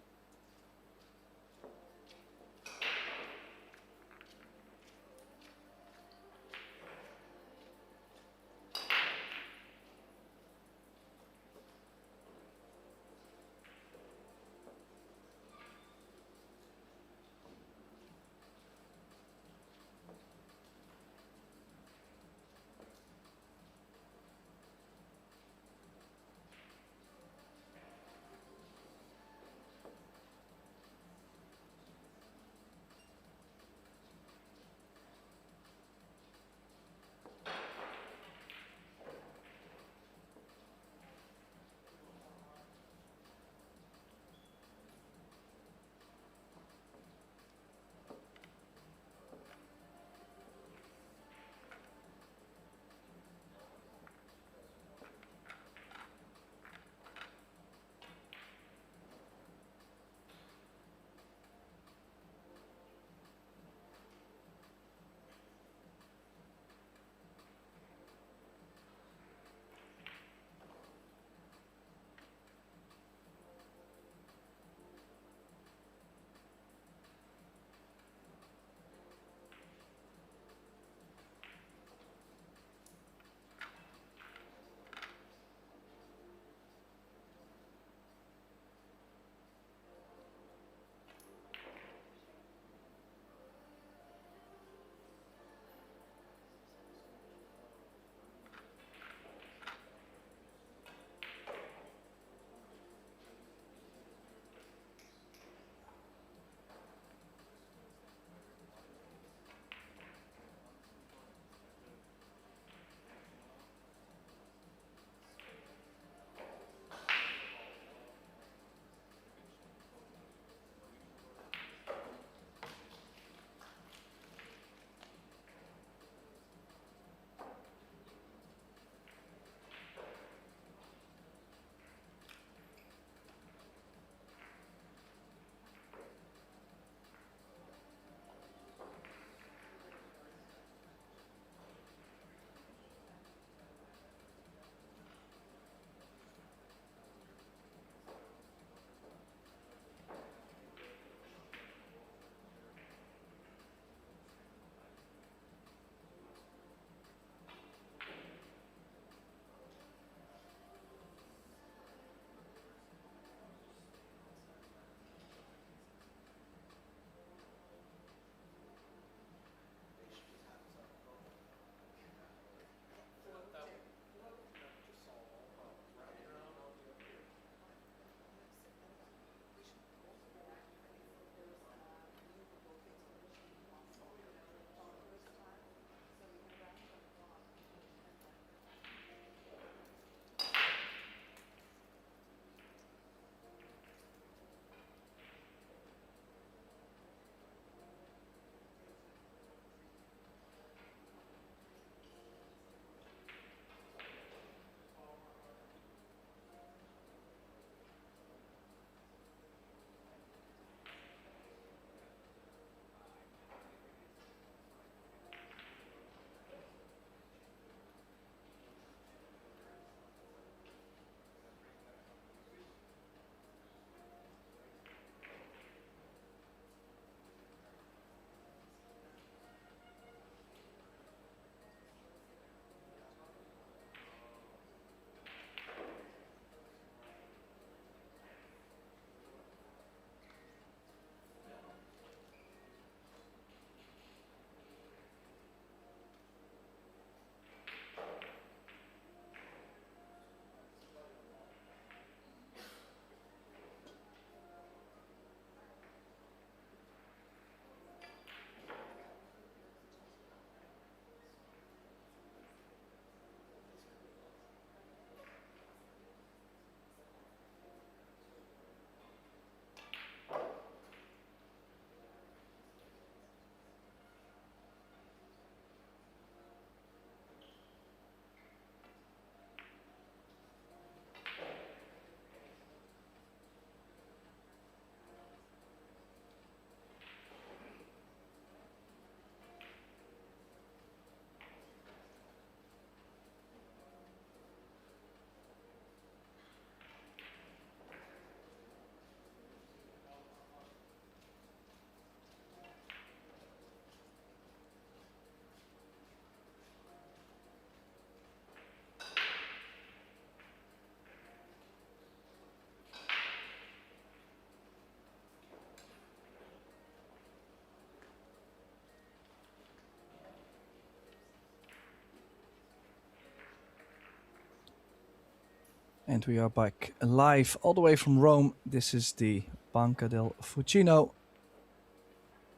And we are back live all the way from Rome. This is the Banca del Fucino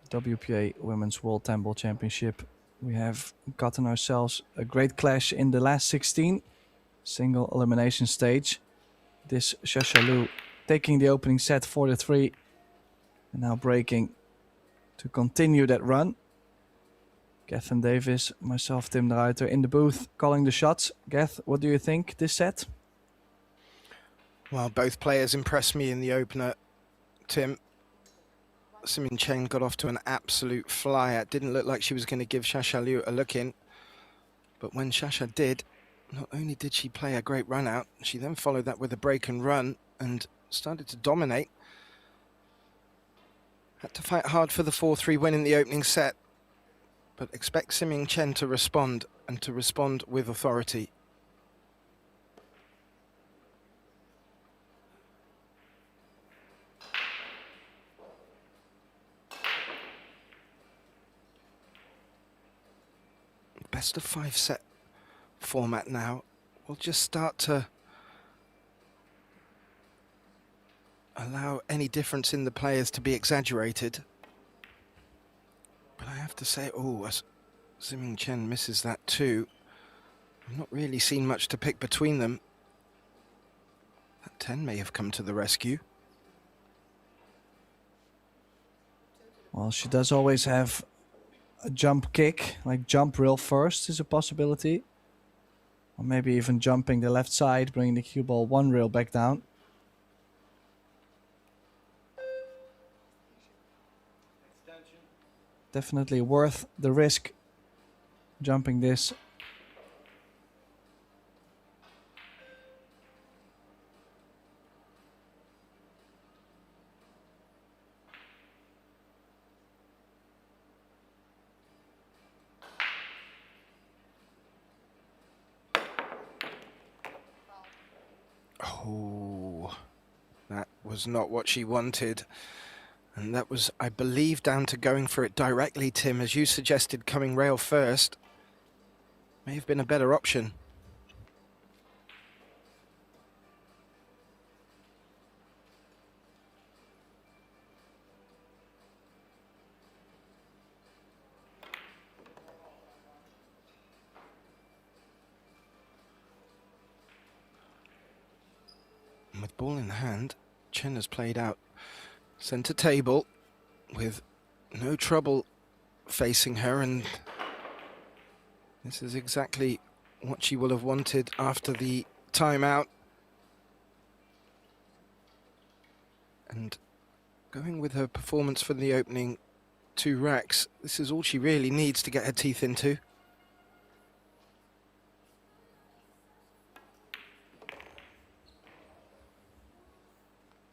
WPA Women's World Handball Championship. We have gotten ourselves a great clash in the last 16, single elimination stage. This Shasha Liu taking the opening set 4-3 and now breaking to continue that run. Gethin Davis, myself, Tim de Ruiter in the booth calling the shots. Geth, what do you think this set? Well, both players impressed me in the opener, Tim. Chen got off to an absolute flyer. It didn't look like she was going to give Shasha Liu a look in. But when Shasha did, not only did she play a great run out, she then followed that with a break and run and started to dominate. Had to fight hard for the 4-3 win in the opening set. But expect Chen to respond, and to respond with authority. Best of 5 set format now. We'll just start to allow any difference in the players to be exaggerated. But I have to say, oh, as Chen misses that too. I've not really seen much to pick between them. That 10 may have come to the rescue. Well, she does always have a jump kick, like jump real first is a possibility. Or maybe even jumping the left side, bringing the cue ball 1 rail back down. Definitely worth the risk jumping this. Oh, that was not what she wanted. And that was, I believe, down to going for it directly, Tim, as you suggested, coming rail first. May have been a better option. And with ball in hand, Chen has played out centre table with no trouble facing her, and this is exactly what she will have wanted after the timeout. And going with her performance for the opening 2 racks, this is all she really needs to get her teeth into.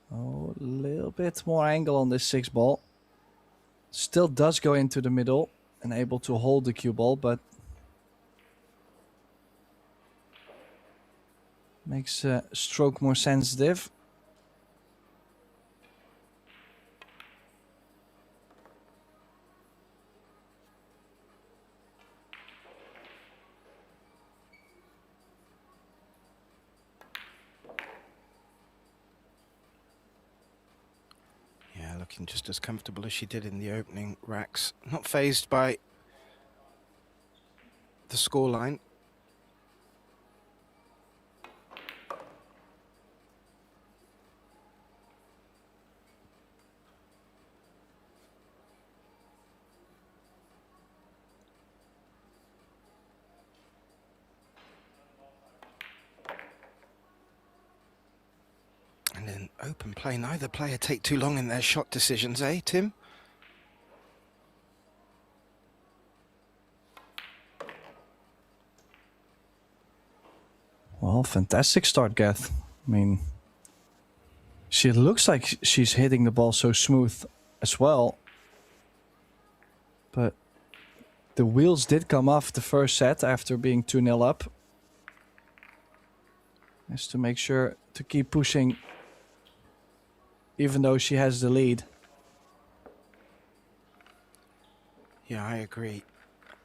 Oh, a little bit more angle on this 6 ball. Still does go into the middle and able to hold the cue ball, but makes stroke more sensitive. Looking just as comfortable as she did in the opening racks. Not phased by the scoreline. And in open play, neither player take too long in their shot decisions, eh, Tim? Well, fantastic start, Geth. I mean, she looks like she's hitting the ball so smooth as well. But the wheels did come off the first set after being 2-0 up. Has to make sure to keep pushing even though she has the lead. Yeah, I agree.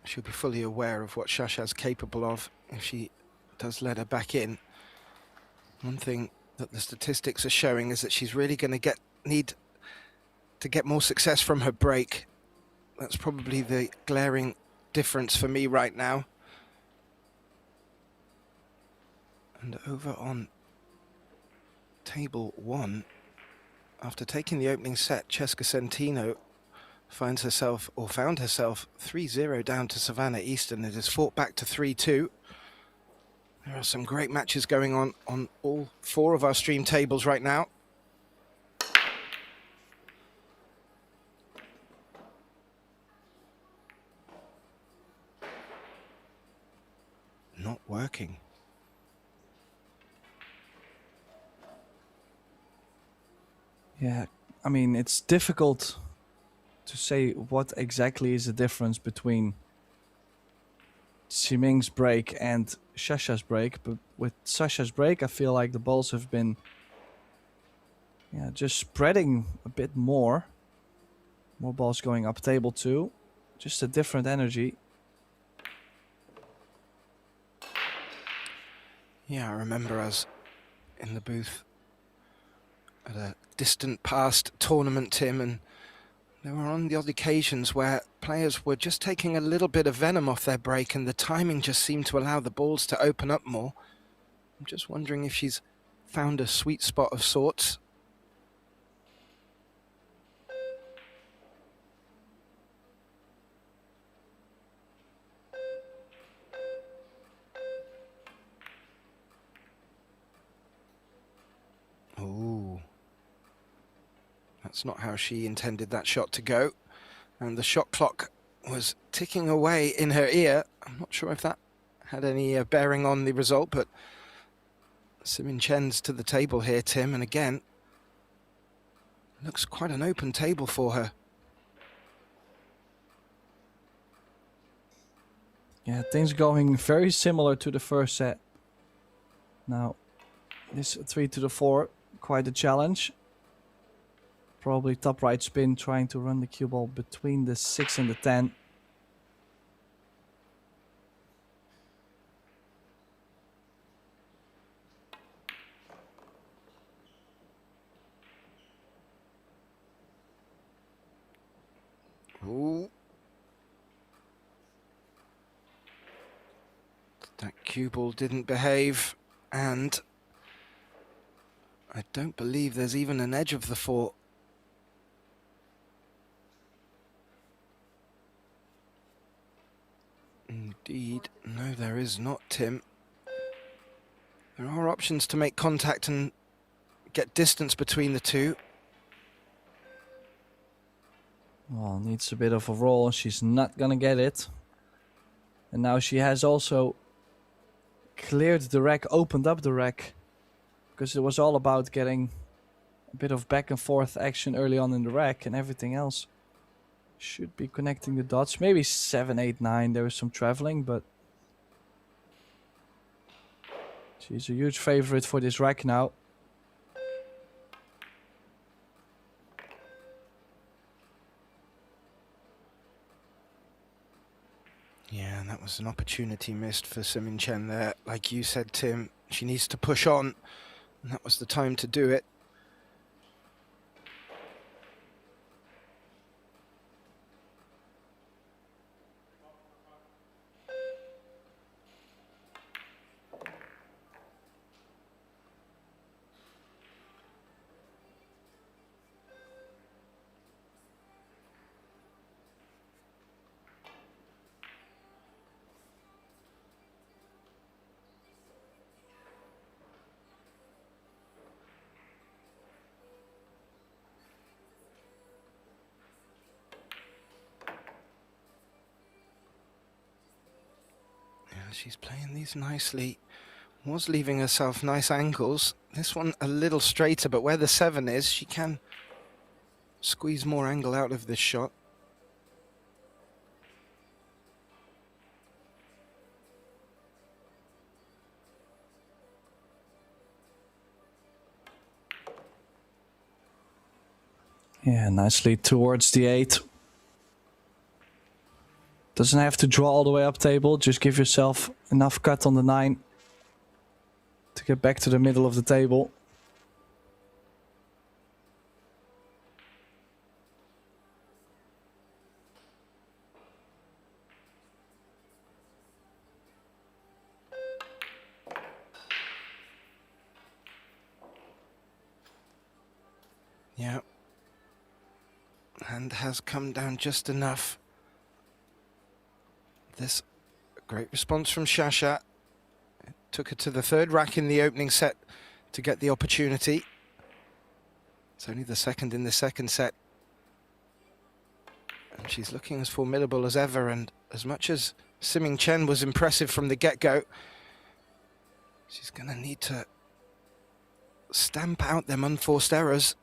She'll be fully aware of what Shasha's capable of if she does let her back in. One thing that the statistics are showing is that she's really going to need to get more success from her break. That's probably the glaring difference for me right now. And over on table 1, after taking the opening set, Cesca Centino found herself 3-0 down to Savannah Easton. It is fought back to 3-2. There are some great matches going on all 4 of our stream tables right now. Not working. Yeah, I mean, it's difficult to say what exactly is the difference between Ximing's break and Shasha's break, but with Shasha's break, I feel like the balls have been just spreading a bit more. More balls going up table 2. Just a different energy. Yeah, I remember us in the booth at a distant past tournament, Tim, and there were on the odd occasions where players were just taking a little bit of venom off their break and the timing just seemed to allow the balls to open up more. I'm just wondering if she's found a sweet spot of sorts. Ooh. That's not how she intended that shot to go. And the shot clock was ticking away in her ear. I'm not sure if that had any bearing on the result, but Simin Chen's to the table here, Tim, and again, looks quite an open table for her. Yeah, things going very similar to the first set. Now, this 3-4, quite a challenge. Probably top right spin, trying to run the cue ball between the 6 and the 10. Ooh. That cue ball didn't behave, and I don't believe there's even an edge of the 4. Indeed, no, there is not, Tim. There are options to make contact and get distance between the 2. Well, needs a bit of a roll. She's not gonna get it. And now she has also cleared the rack, opened up the rack, because it was all about getting a bit of back and forth action early on in the rack, and everything else should be connecting the dots. Maybe 7, 8, 9. There was some traveling, but she's a huge favorite for this rack now. Yeah, and that was an opportunity missed for Simin Chen there. Like you said, Tim, she needs to push on, and that was the time to do it. She's playing these nicely. Was leaving herself nice angles. This one a little straighter, but where the 7 is, she can squeeze more angle out of this shot. Yeah, nicely towards the 8. Doesn't have to draw all the way up table. Just give yourself enough cut on the 9. to get back to the middle of the table. Yeah. Hand has come down just enough. This great response from Shasha. It took her to the third rack in the opening set to get the opportunity. It's only the second in the second set. And she's looking as formidable as ever. And as much as Siming Chen was impressive from the get-go, she's going to need to stamp out them unforced errors.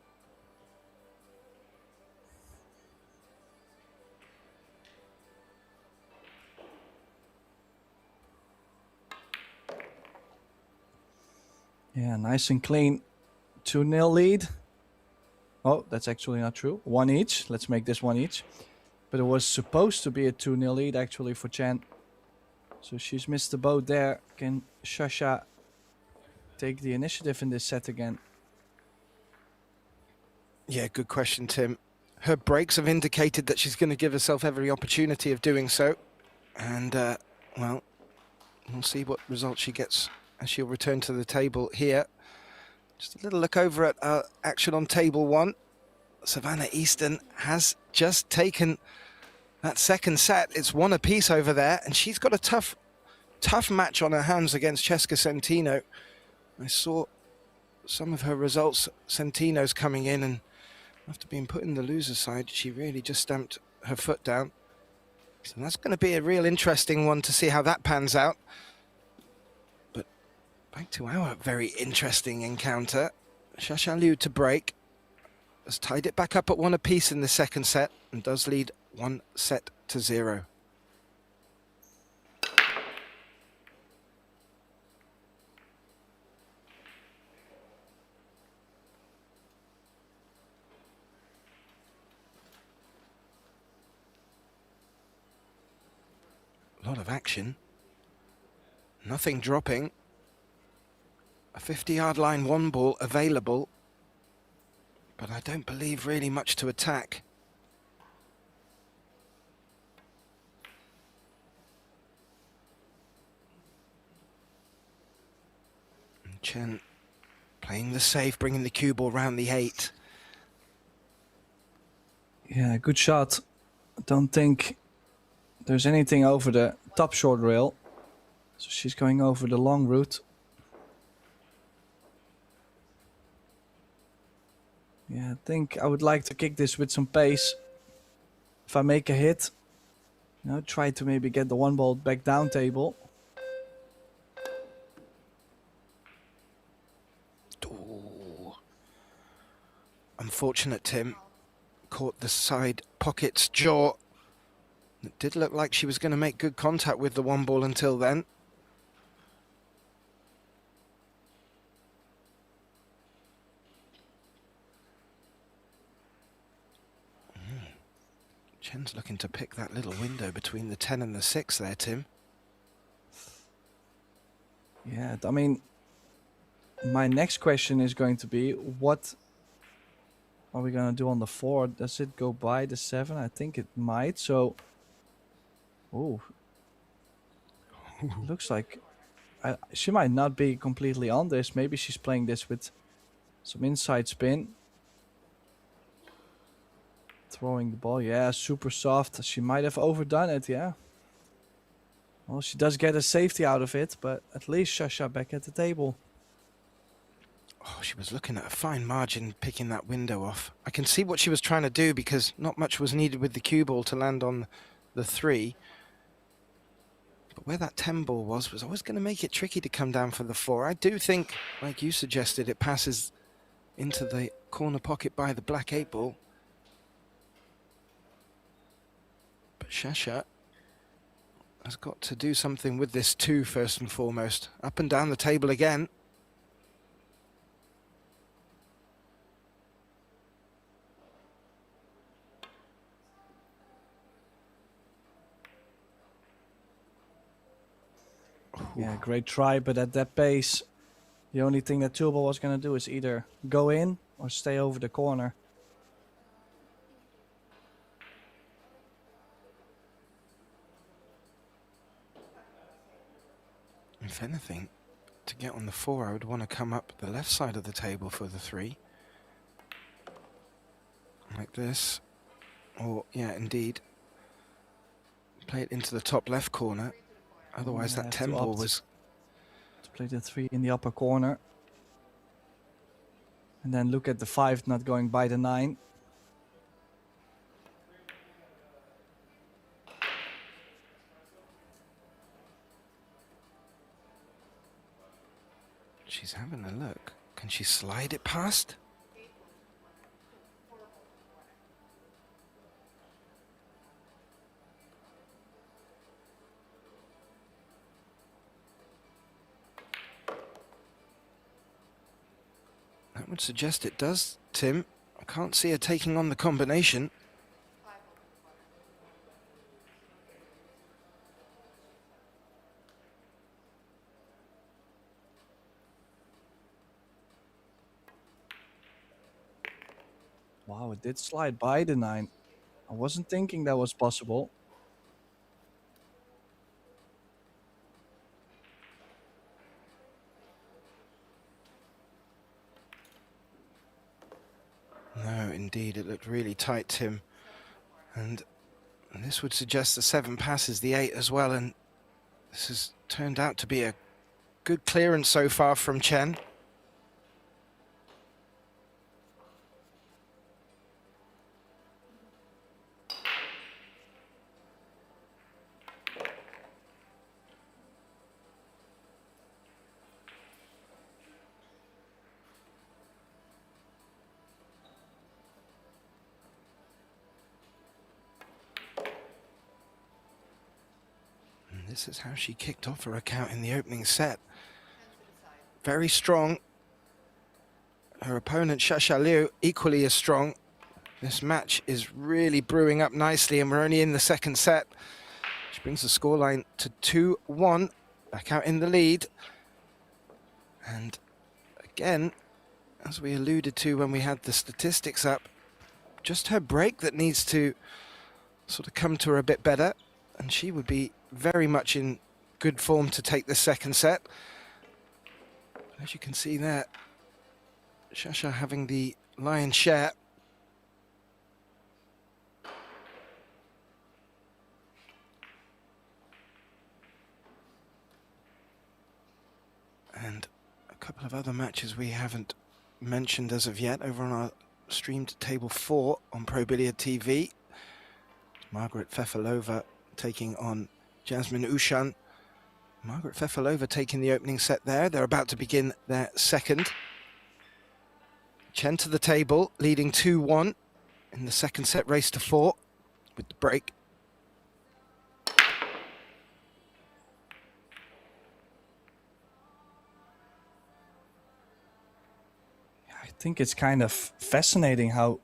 Yeah, nice and clean. 2-0 lead. Oh, that's actually not true. 1 each. Let's make this 1 each. But it was supposed to be a 2-0 lead actually for Chen. So she's missed the boat there. Can Shasha take the initiative in this set again? Yeah, good question, Tim. Her breaks have indicated that she's going to give herself every opportunity of doing so. And, well, we'll see what result she gets as she'll return to the table here. Just a little look over at action on table 1. Savannah Easton has just taken that second set. It's 1 apiece over there, and she's got a tough match on her hands against Cesca Centino. I saw some of her results. Centino's coming in, and after being put in the loser side, she really just stamped her foot down. So that's going to be a real interesting one to see how that pans out. But back to our very interesting encounter. Shasha Liu to break. Has tied it back up at 1 apiece in the second set and does lead 1-0. A lot of action. Nothing dropping. A 50-yard line 1 ball available. But I don't believe really much to attack. And Chen playing the safe, bringing the cue ball round the 8. Yeah, good shot. I don't think there's anything over the top short rail. So she's going over the long route. Yeah, I think I would like to kick this with some pace. If I make a hit, you know, try to maybe get the 1 ball back down table. Ooh. Unfortunate, Tim. Caught the side pocket's jaw. It did look like she was going to make good contact with the 1 ball until then. Chen's looking to pick that little window between the 10 and the 6 there, Tim. Yeah, I mean, my next question is going to be, what are we going to do on the 4? Does it go by the 7? I think it might, so... Oh. Looks like she might not be completely on this. Maybe she's playing this with some inside spin. Throwing the ball, yeah, super soft. She might have overdone it, yeah. Well, she does get a safety out of it, but at least Shasha back at the table. Oh, she was looking at a fine margin, picking that window off. I can see what she was trying to do because not much was needed with the cue ball to land on the 3. But where that 10 ball was always going to make it tricky to come down for the 4. I do think, like you suggested, it passes into the corner pocket by the black 8 ball. But Shasha has got to do something with this 2 first and foremost. Up and down the table again. Yeah, great try, but at that pace, The only thing that two ball was going to do is either go in or stay over the corner. If anything, to get on the 4, I would want to come up the left side of the table for the 3. Like this. Or, yeah, indeed. Play it into the top left corner. Otherwise, that 10 ball was... To play the 3 in the upper corner. And then look at the 5 not going by the 9. She's having a look. Can she slide it past? That would suggest it does, Tim. I can't see her taking on the combination. Wow, it did slide by the 9. I wasn't thinking that was possible. No, indeed, it looked really tight, Tim. And this would suggest the 7 passes the 8 as well, and this has turned out to be a good clearance so far from Chen. This is how she kicked off her account in the opening set. Very strong. Her opponent, Shasha Liu, equally as strong. This match is really brewing up nicely, and we're only in the second set. She brings the scoreline to 2-1, back out in the lead. And again, as we alluded to when we had the statistics up, just her break that needs to sort of come to her a bit better, and she would be very much in good form to take the second set. As you can see there, Shasha having the lion's share. And a couple of other matches we haven't mentioned as of yet over on our streamed table 4 on Pro Billiard TV. Margaret Fefalova taking on Jasmine Ushan. Margaret Fefalova taking the opening set there. They're about to begin their second. Chen to the table, leading 2-1 in the second set, race to 4 with the break. I think it's kind of fascinating how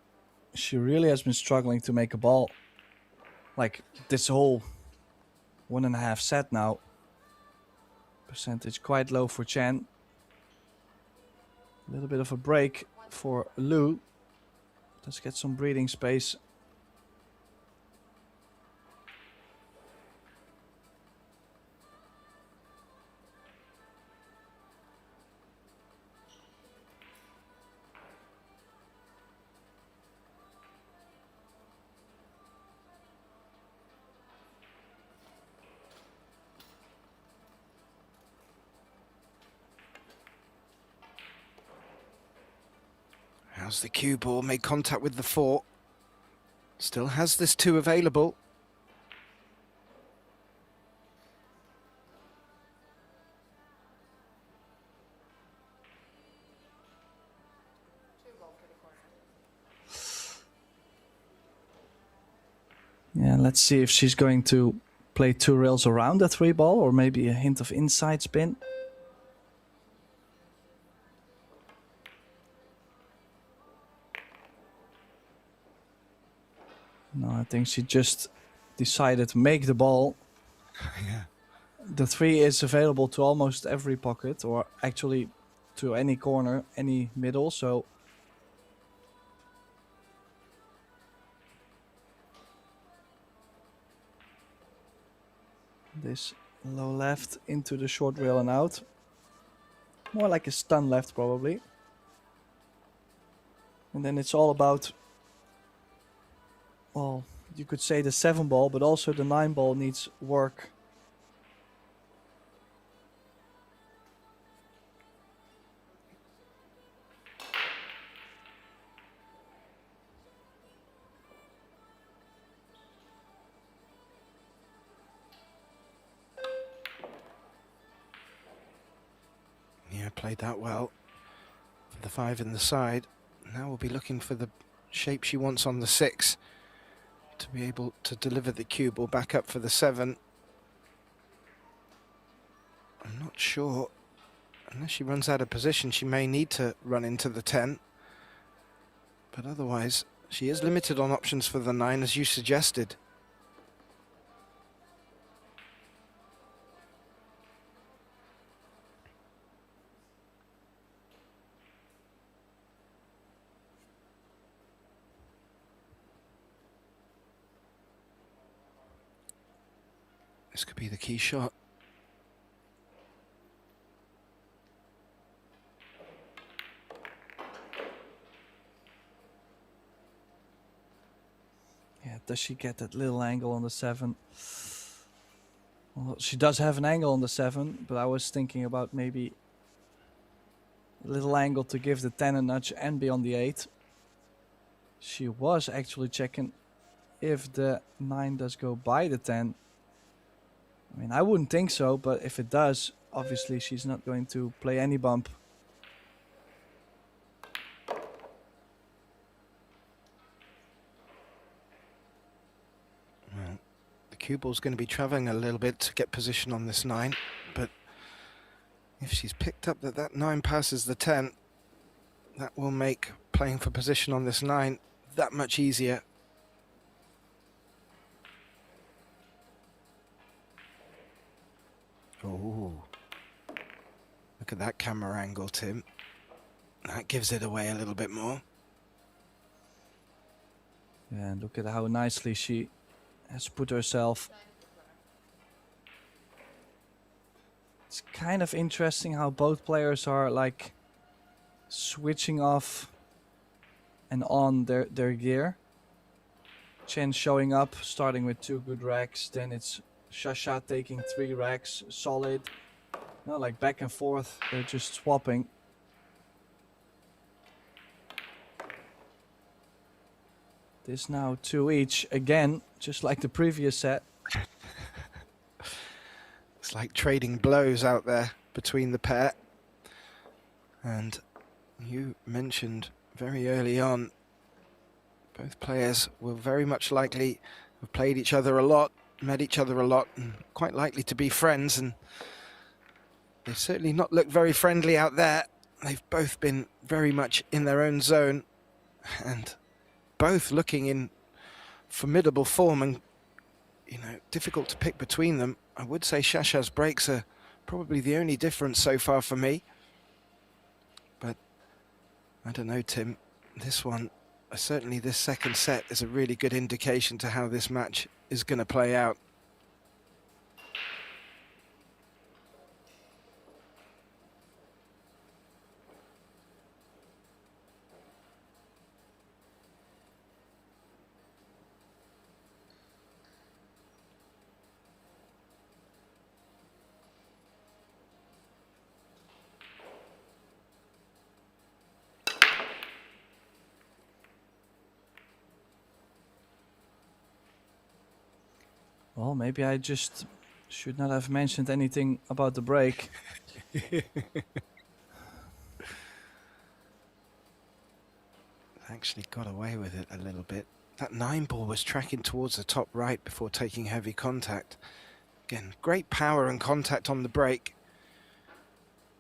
she really has been struggling to make a ball. Like this whole 1.5 set now. Percentage quite low for Chen. A little bit of a break for Liu. Let's get some breathing space. How's the cue ball? Made contact with the 4. Still has this 2 available. Yeah, let's see if she's going to play 2 rails around the 3 ball or maybe a hint of inside spin. No, I think she just decided to make the ball. Yeah. The 3 is available to almost every pocket, or actually to any corner, any middle, so this low left into the short rail and out. More like a stun left probably. And then it's all about, well, you could say the 7 ball, but also the 9 ball needs work. Yeah, played that well. For the 5 in the side. Now we'll be looking for the shape she wants on the 6 to be able to deliver the cue ball back up for the 7. I'm not sure. Unless she runs out of position, she may need to run into the 10. But otherwise, she is limited on options for the 9, as you suggested. This could be the key shot. Yeah, does she get that little angle on the 7? Well, she does have an angle on the 7, but I was thinking about maybe a little angle to give the 10 a nudge and be on the 8. She was actually checking if the 9 does go by the 10. I mean, I wouldn't think so, but if it does, obviously she's not going to play any bump. Well, the cue ball's going to be travelling a little bit to get position on this 9, but if she's picked up that 9 passes the 10, that will make playing for position on this 9 that much easier. Oh, look at that camera angle, Tim. That gives it away a little bit more. Yeah, and look at how nicely she has put herself. It's kind of interesting how both players are like switching off and on their gear. Chen showing up, starting with 2 good racks, then it's Shasha taking 3 racks, solid. No, like back and forth, they're just swapping. This now 2 each, again, just like the previous set. It's like trading blows out there between the pair. And you mentioned very early on, both players were very much likely have played each other a lot, met each other a lot, and quite likely to be friends, and they've certainly not looked very friendly out there. They've both been very much in their own zone, and both looking in formidable form, and difficult to pick between them. I would say Shasha's breaks are probably the only difference so far for me, but I don't know, Tim. This one, certainly this second set, is a really good indication to how this match is going to play out. Well, maybe I just should not have mentioned anything about the break. Actually got away with it a little bit. That 9 ball was tracking towards the top right before taking heavy contact. Again, great power and contact on the break.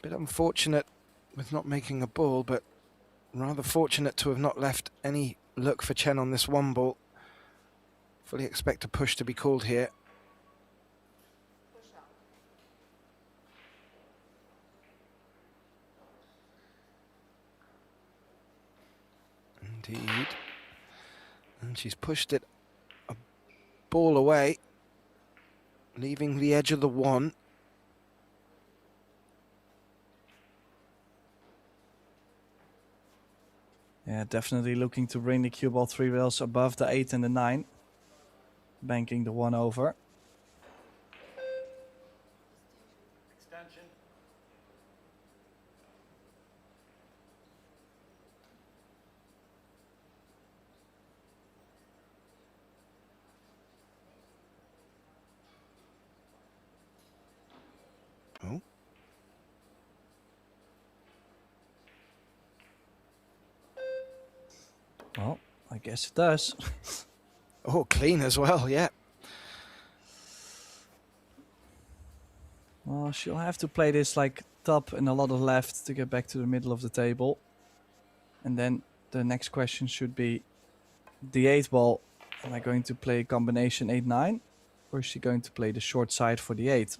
Bit unfortunate with not making a ball, but rather fortunate to have not left any look for Chen on this 1 ball. Fully expect a push to be called here. Indeed. And she's pushed it a ball away, leaving the edge of the one. Yeah, definitely looking to bring the cue ball 3 rails above the 8 and the 9. Banking the 1 over. Extension. Oh. Well, I guess it does. Oh, clean as well, yeah. Well, she'll have to play this like top and a lot of left to get back to the middle of the table. And then the next question should be the 8 ball. Am I going to play combination 8-9? Or is she going to play the short side for the 8?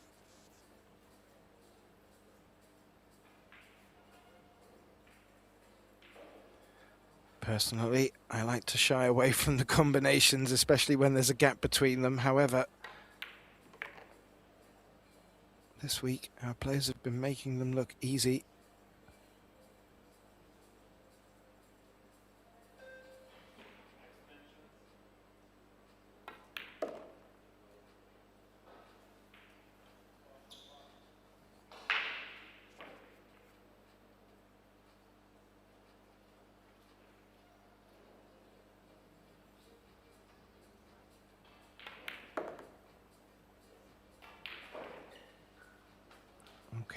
Personally, I like to shy away from the combinations, especially when there's a gap between them. However, this week our players have been making them look easy.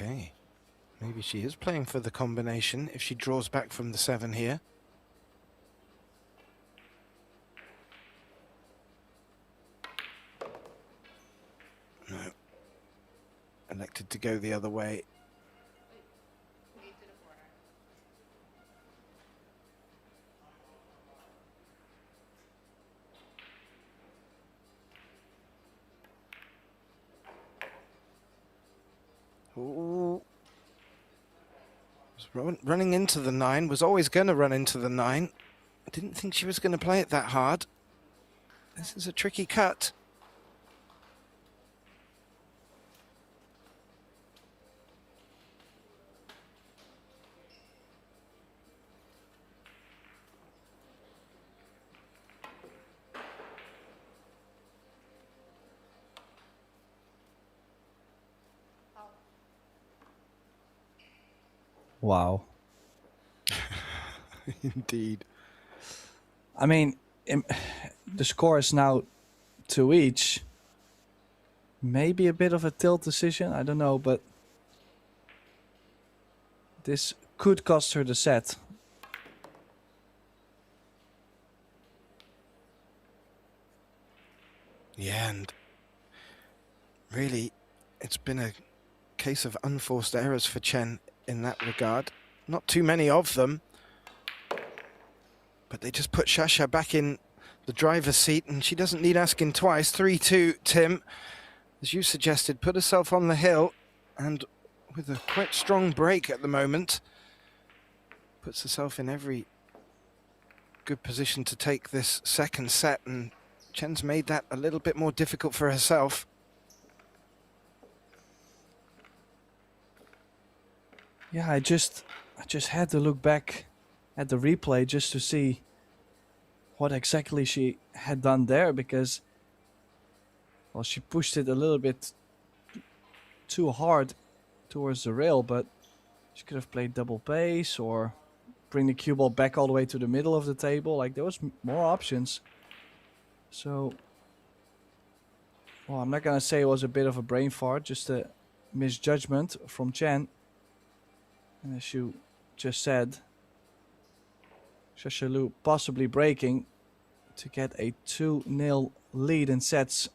Okay, maybe she is playing for the combination if she draws back from the 7 here. No. Elected to go the other way. Ooh. Was running into the 9, was always going to run into the 9. I didn't think she was going to play it that hard. This is a tricky cut. Wow. Indeed. I mean, the score is now 2 each. Maybe a bit of a tilt decision, I don't know, but this could cost her the set. Yeah, and really, it's been a case of unforced errors for Chen in that regard. Not too many of them, but they just put Shasha back in the driver's seat, and she doesn't need asking twice. 3-2, Tim, as you suggested, put herself on the hill, and with a quite strong break at the moment, puts herself in every good position to take this second set, and Chen's made that a little bit more difficult for herself. Yeah, I just had to look back at the replay just to see what exactly she had done there, because, well, she pushed it a little bit too hard towards the rail, but she could have played double pace or bring the cue ball back all the way to the middle of the table. Like, there was more options. So, well, I'm not gonna say it was a bit of a brain fart, just a misjudgment from Chen. And as you just said, Shasha Liu possibly breaking to get a 2-0 lead in sets.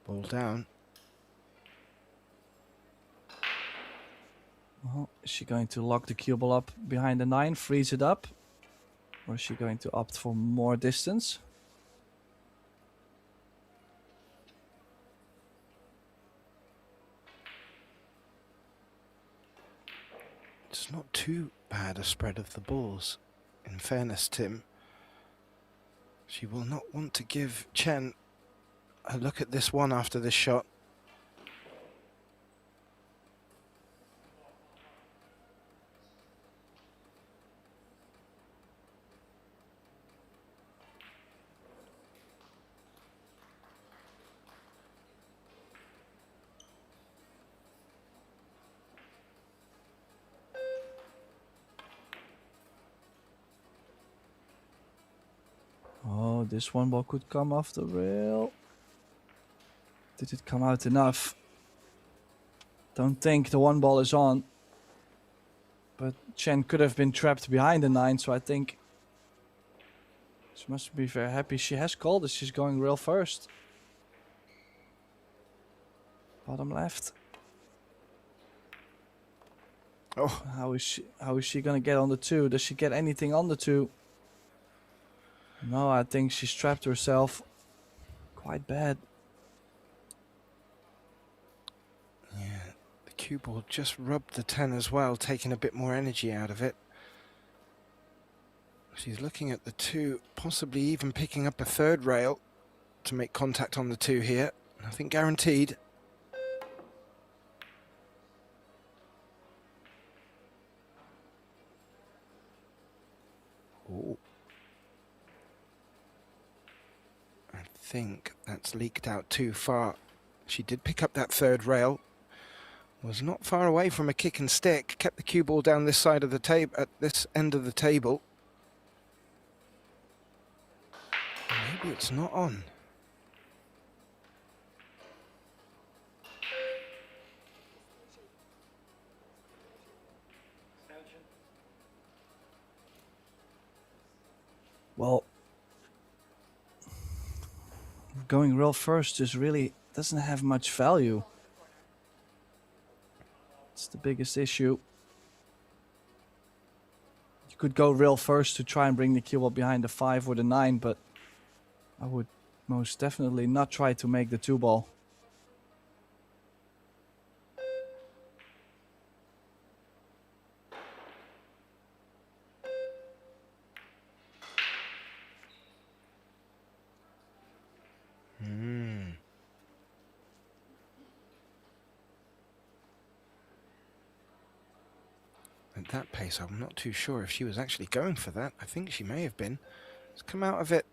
Ball down. Oh, is she going to lock the cue ball up behind the 9, freeze it up? Or is she going to opt for more distance? It's not too bad a spread of the balls. In fairness, Tim, she will not want to give Chen a look at this one after this shot. Oh, this one ball could come off the rail. Did it come out enough? Don't think the one ball is on. But Chen could have been trapped behind the 9, so I think she must be very happy she has called it. She's going rail first. Bottom left. Oh, How is she gonna get on the 2? Does she get anything on the 2? No, I think she's trapped herself quite bad. yeah. The cue ball just rubbed the 10 as well, taking a bit more energy out of it. She's looking at the 2, possibly even picking up a 3rd rail to make contact on the 2 here. Nothing guaranteed. Oh. I think that's leaked out too far. She did pick up that 3rd rail. Was not far away from a kick and stick. Kept the cue ball down this side of the table, at this end of the table. Maybe it's not on. Extension. Well, going rail first just really doesn't have much value. It's the biggest issue. You could go rail first to try and bring the cue ball behind the 5 or the 9, but I would most definitely not try to make the 2 ball. At that pace, I'm not too sure if she was actually going for that. I think she may have been. It's come out of it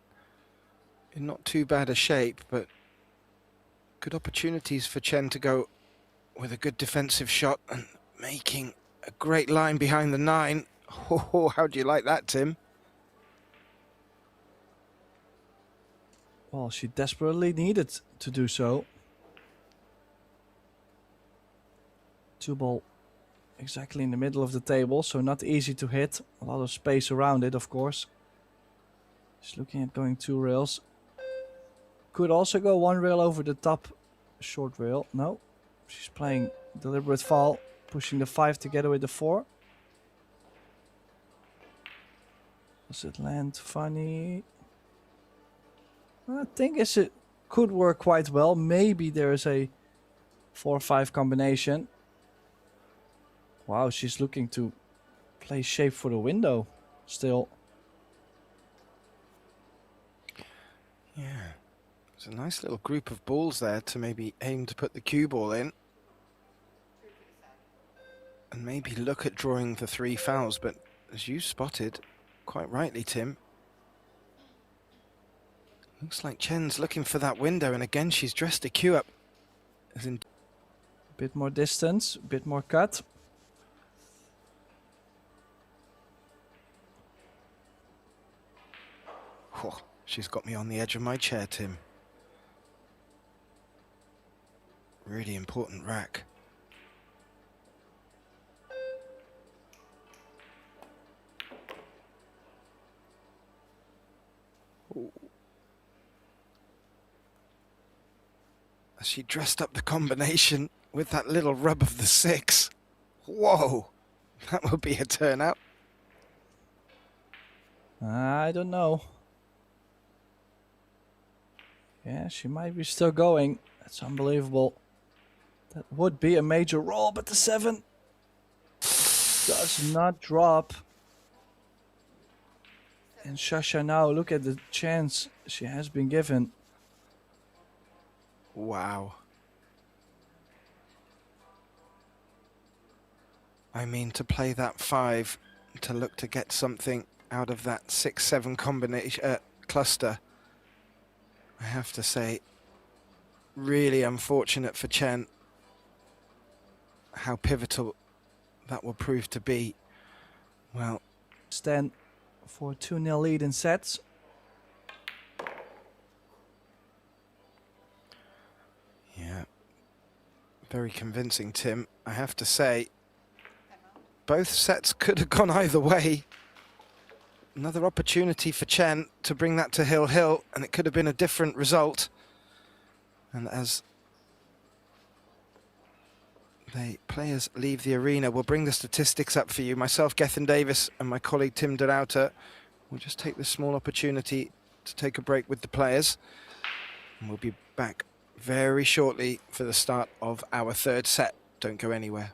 in not too bad a shape, but good opportunities for Chen to go with a good defensive shot and making a great line behind the 9. Oh, how do you like that, Tim? Well, she desperately needed to do so. 2 ball exactly in the middle of the table, so not easy to hit. A lot of space around it, of course. She's looking at going 2 rails. Could also go 1 rail over the top short rail. No, she's playing deliberate fall, pushing the 5 together with the 4. Does it land funny? I think it could work quite well. Maybe there is a 4-5 combination. Wow, she's looking to play shape for the window still. Yeah, it's a nice little group of balls there to maybe aim to put the cue ball in. And maybe look at drawing the 3 fouls, but as you spotted, quite rightly, Tim, looks like Chen's looking for that window, and again she's dressed the cue up. As in A bit more distance, a bit more cut. oh, she's got me on the edge of my chair, Tim. Really important rack. Ooh. As she dressed up the combination with that little rub of the 6. Whoa, that would be a turnout. I don't know. Yeah, she might be still going. That's unbelievable. That would be a major roll, but the 7 does not drop. And Shasha now, look at the chance she has been given. Wow. I mean, to play that 5, to look to get something out of that 6-7 combination cluster, I have to say, really unfortunate for Chen. How pivotal that will prove to be. Well, Stand for 2-0 lead in sets. yeah, very convincing, Tim. I have to say, both sets could have gone either way. Another opportunity for Chen to bring that to Hill, and it could have been a different result. And as the players leave the arena, we'll bring the statistics up for you. Myself, Gethin Davis, and my colleague Tim de Ruyter will just take this small opportunity to take a break with the players. And we'll be back very shortly for the start of our 3rd set. Don't go anywhere.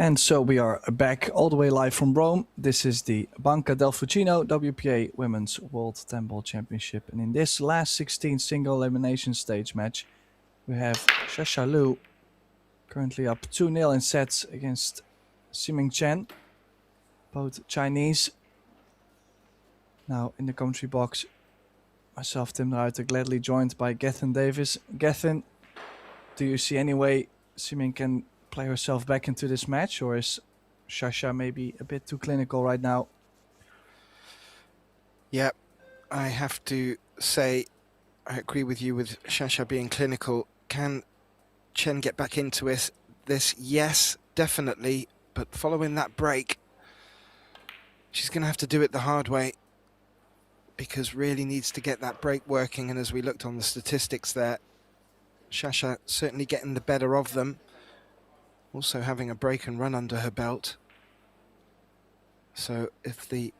And so we are back all the way live from Rome. This is the Banca del Fucino WPA Women's World 10 Ball Championship. And in this last 16 single elimination stage match, we have Shasha Liu currently up 2-0 in sets against Chen, both Chinese. Now in the commentary box, myself, Tim Ruiter, gladly joined by Gethin Davis. Gethin, do you see any way Ximing can play herself back into this match, or is Shasha maybe a bit too clinical right now? Yeah, I have to say, I agree with you with Shasha being clinical. Can Chen get back into this? Yes, definitely. But following that break, she's going to have to do it the hard way, because really needs to get that break working. And as we looked on the statistics there, Shasha certainly getting the better of them. Also having a break and run under her belt. So if the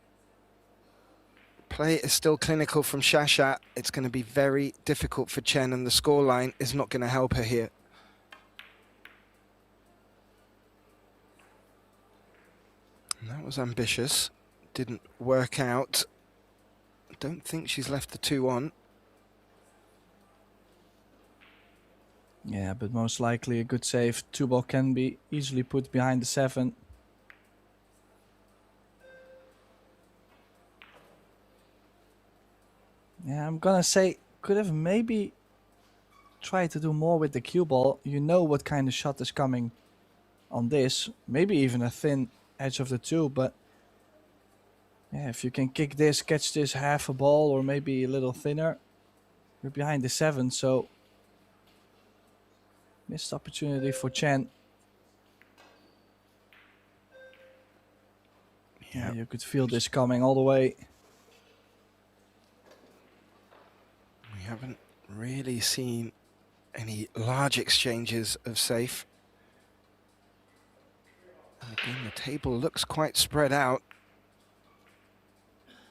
play is still clinical from Shasha, it's going to be very difficult for Chen, and the scoreline is not going to help her here. And that was ambitious. Didn't work out. Don't think she's left the 2 on. Yeah, but most likely a good save. 2-ball can be easily put behind the 7. Yeah, I'm gonna say could have maybe tried to do more with the cue ball. You know what kind of shot is coming on this. Maybe even a thin edge of the 2, but yeah, if you can kick this, catch this half a ball or maybe a little thinner, you're behind the 7, so missed opportunity for Chen. Yeah, you could feel this coming all the way. We haven't really seen any large exchanges of safe. And again, the table looks quite spread out.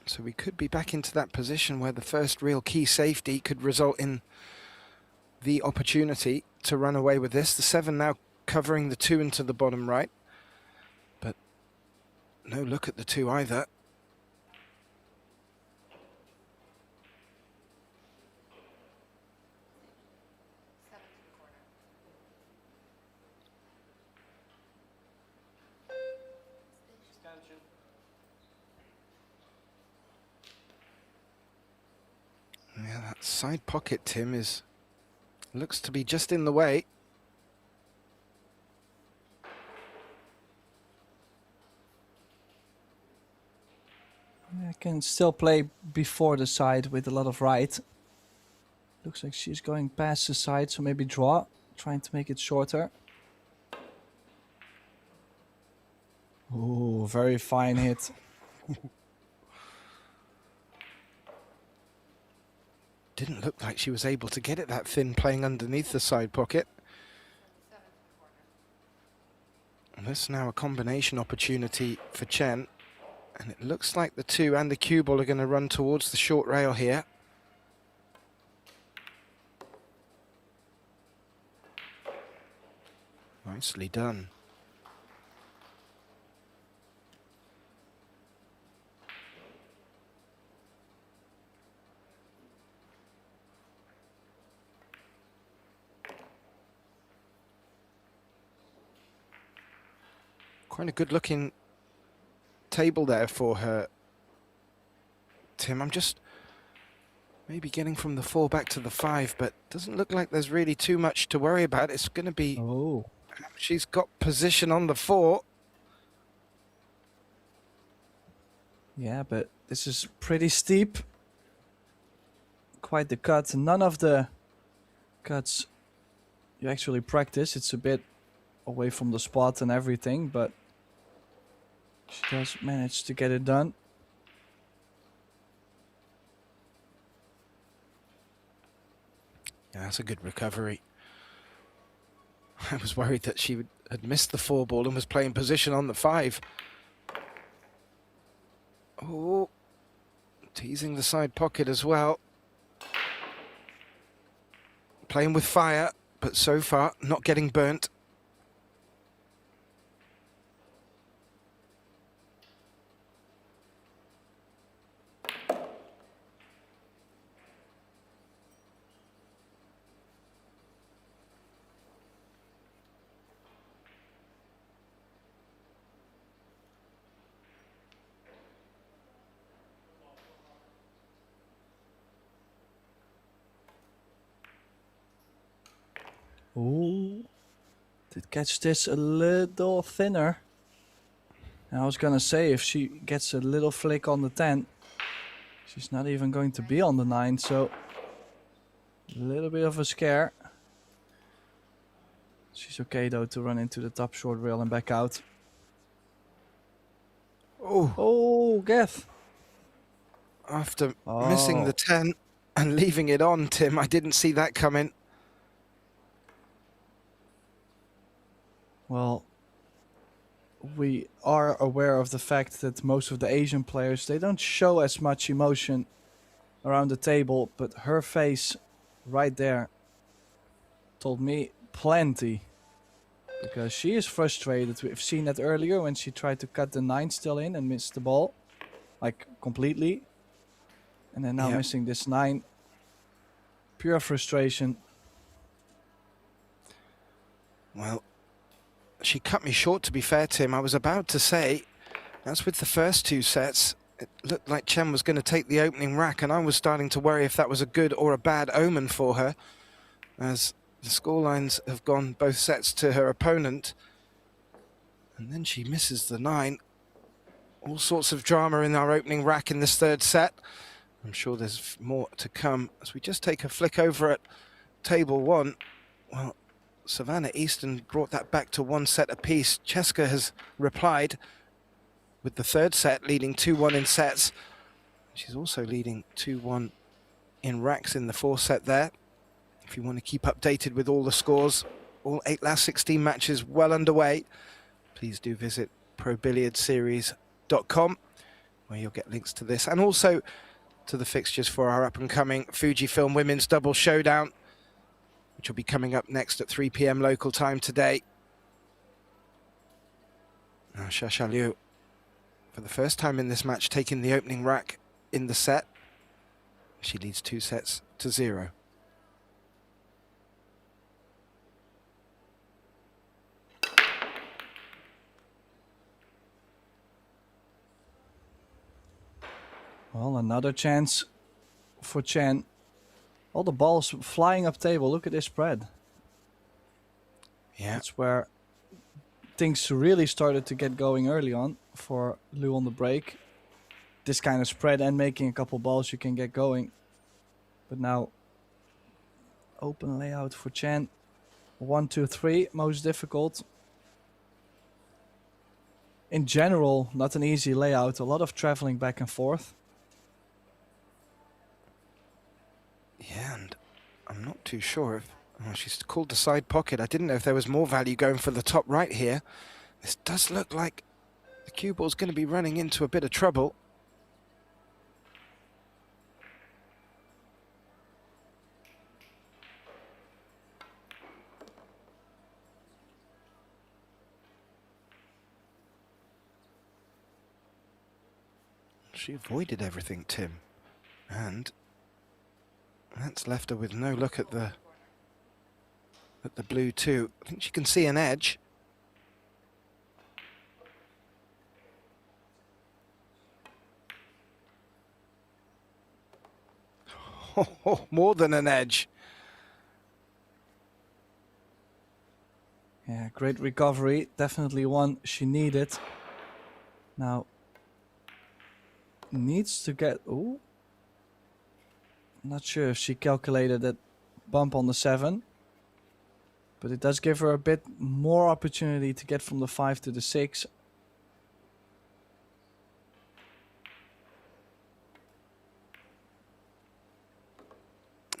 So we could be back into that position where the first real key safety could result in the opportunity to run away with this. The 7 now covering the 2 into the bottom right. But no look at the 2 either. Extension. Yeah, that side pocket, Tim, looks to be just in the way. I can still play before the side with a lot of right. Looks like she's going past the side, so maybe draw, trying to make it shorter. Oh, very fine hit. Didn't look like she was able to get it that thin playing underneath the side pocket. And this now a combination opportunity for Chen. And it looks like the 2 and the cue ball are going to run towards the short rail here. Nicely done. Quite a good looking table there for her, Tim. I'm just maybe getting from the 4 back to the 5, but doesn't look like there's really too much to worry about. It's going to be... Oh. She's got position on the 4. Yeah, but this is pretty steep. Quite the cut. None of the cuts you actually practice. It's a bit away from the spot and everything, but she does manage to get it done. Yeah, that's a good recovery. I was worried that she had missed the 4 ball and was playing position on the 5. Oh, teasing the side pocket as well. Playing with fire, but so far not getting burnt. Ooh. Did catch this a little thinner. And I was gonna say, if she gets a little flick on the 10, she's not even going to be on the 9, so a little bit of a scare. She's okay though to run into the top short rail and back out. Oh, Geth. After missing the 10 and leaving it on, Tim, I didn't see that coming. Well, we are aware of the fact that most of the Asian players, they don't show as much emotion around the table, but her face right there told me plenty. Because she is frustrated. We've seen that earlier when she tried to cut the 9 still in and missed the ball. Like, completely. And then now missing this 9. Pure frustration. Well, she cut me short, to be fair, Tim. I was about to say, as with the first 2 sets, it looked like Chen was going to take the opening rack, and I was starting to worry if that was a good or a bad omen for her, as the scorelines have gone both sets to her opponent. And then she misses the 9. All sorts of drama in our opening rack in this 3rd set. I'm sure there's more to come. As we just take a flick over at table 1, well, Savannah Easton brought that back to 1 set apiece. Cheska has replied with the 3rd set, leading 2-1 in sets. She's also leading 2-1 in racks in the 4th set there. If you want to keep updated with all the scores, all 8 last 16 matches well underway, please do visit probilliardsseries.com, where you'll get links to this and also to the fixtures for our up-and-coming Fujifilm Women's Double Showdown, which will be coming up next at 3 p.m. local time today. Now Shasha Liu, for the first time in this match, taking the opening rack in the set. She leads 2 sets to 0. Well, another chance for Chen. All the balls flying up table. Look at this spread. Yeah. That's where things really started to get going early on for Liu on the break. This kind of spread and making a couple balls, you can get going. But now, open layout for Chen. 1, 2, 3, most difficult. In general, not an easy layout. A lot of traveling back and forth. Yeah, and I'm not too sure if... Oh, she's called the side pocket. I didn't know if there was more value going for the top right here. This does look like the cue ball's going to be running into a bit of trouble. She avoided everything, Tim. And that's left her with no look at the blue too. I think she can see an edge. Oh, more than an edge. Yeah, great recovery. Definitely one she needed. Now, needs to get... Ooh. Not sure if she calculated that bump on the 7. But it does give her a bit more opportunity to get from the 5 to the 6.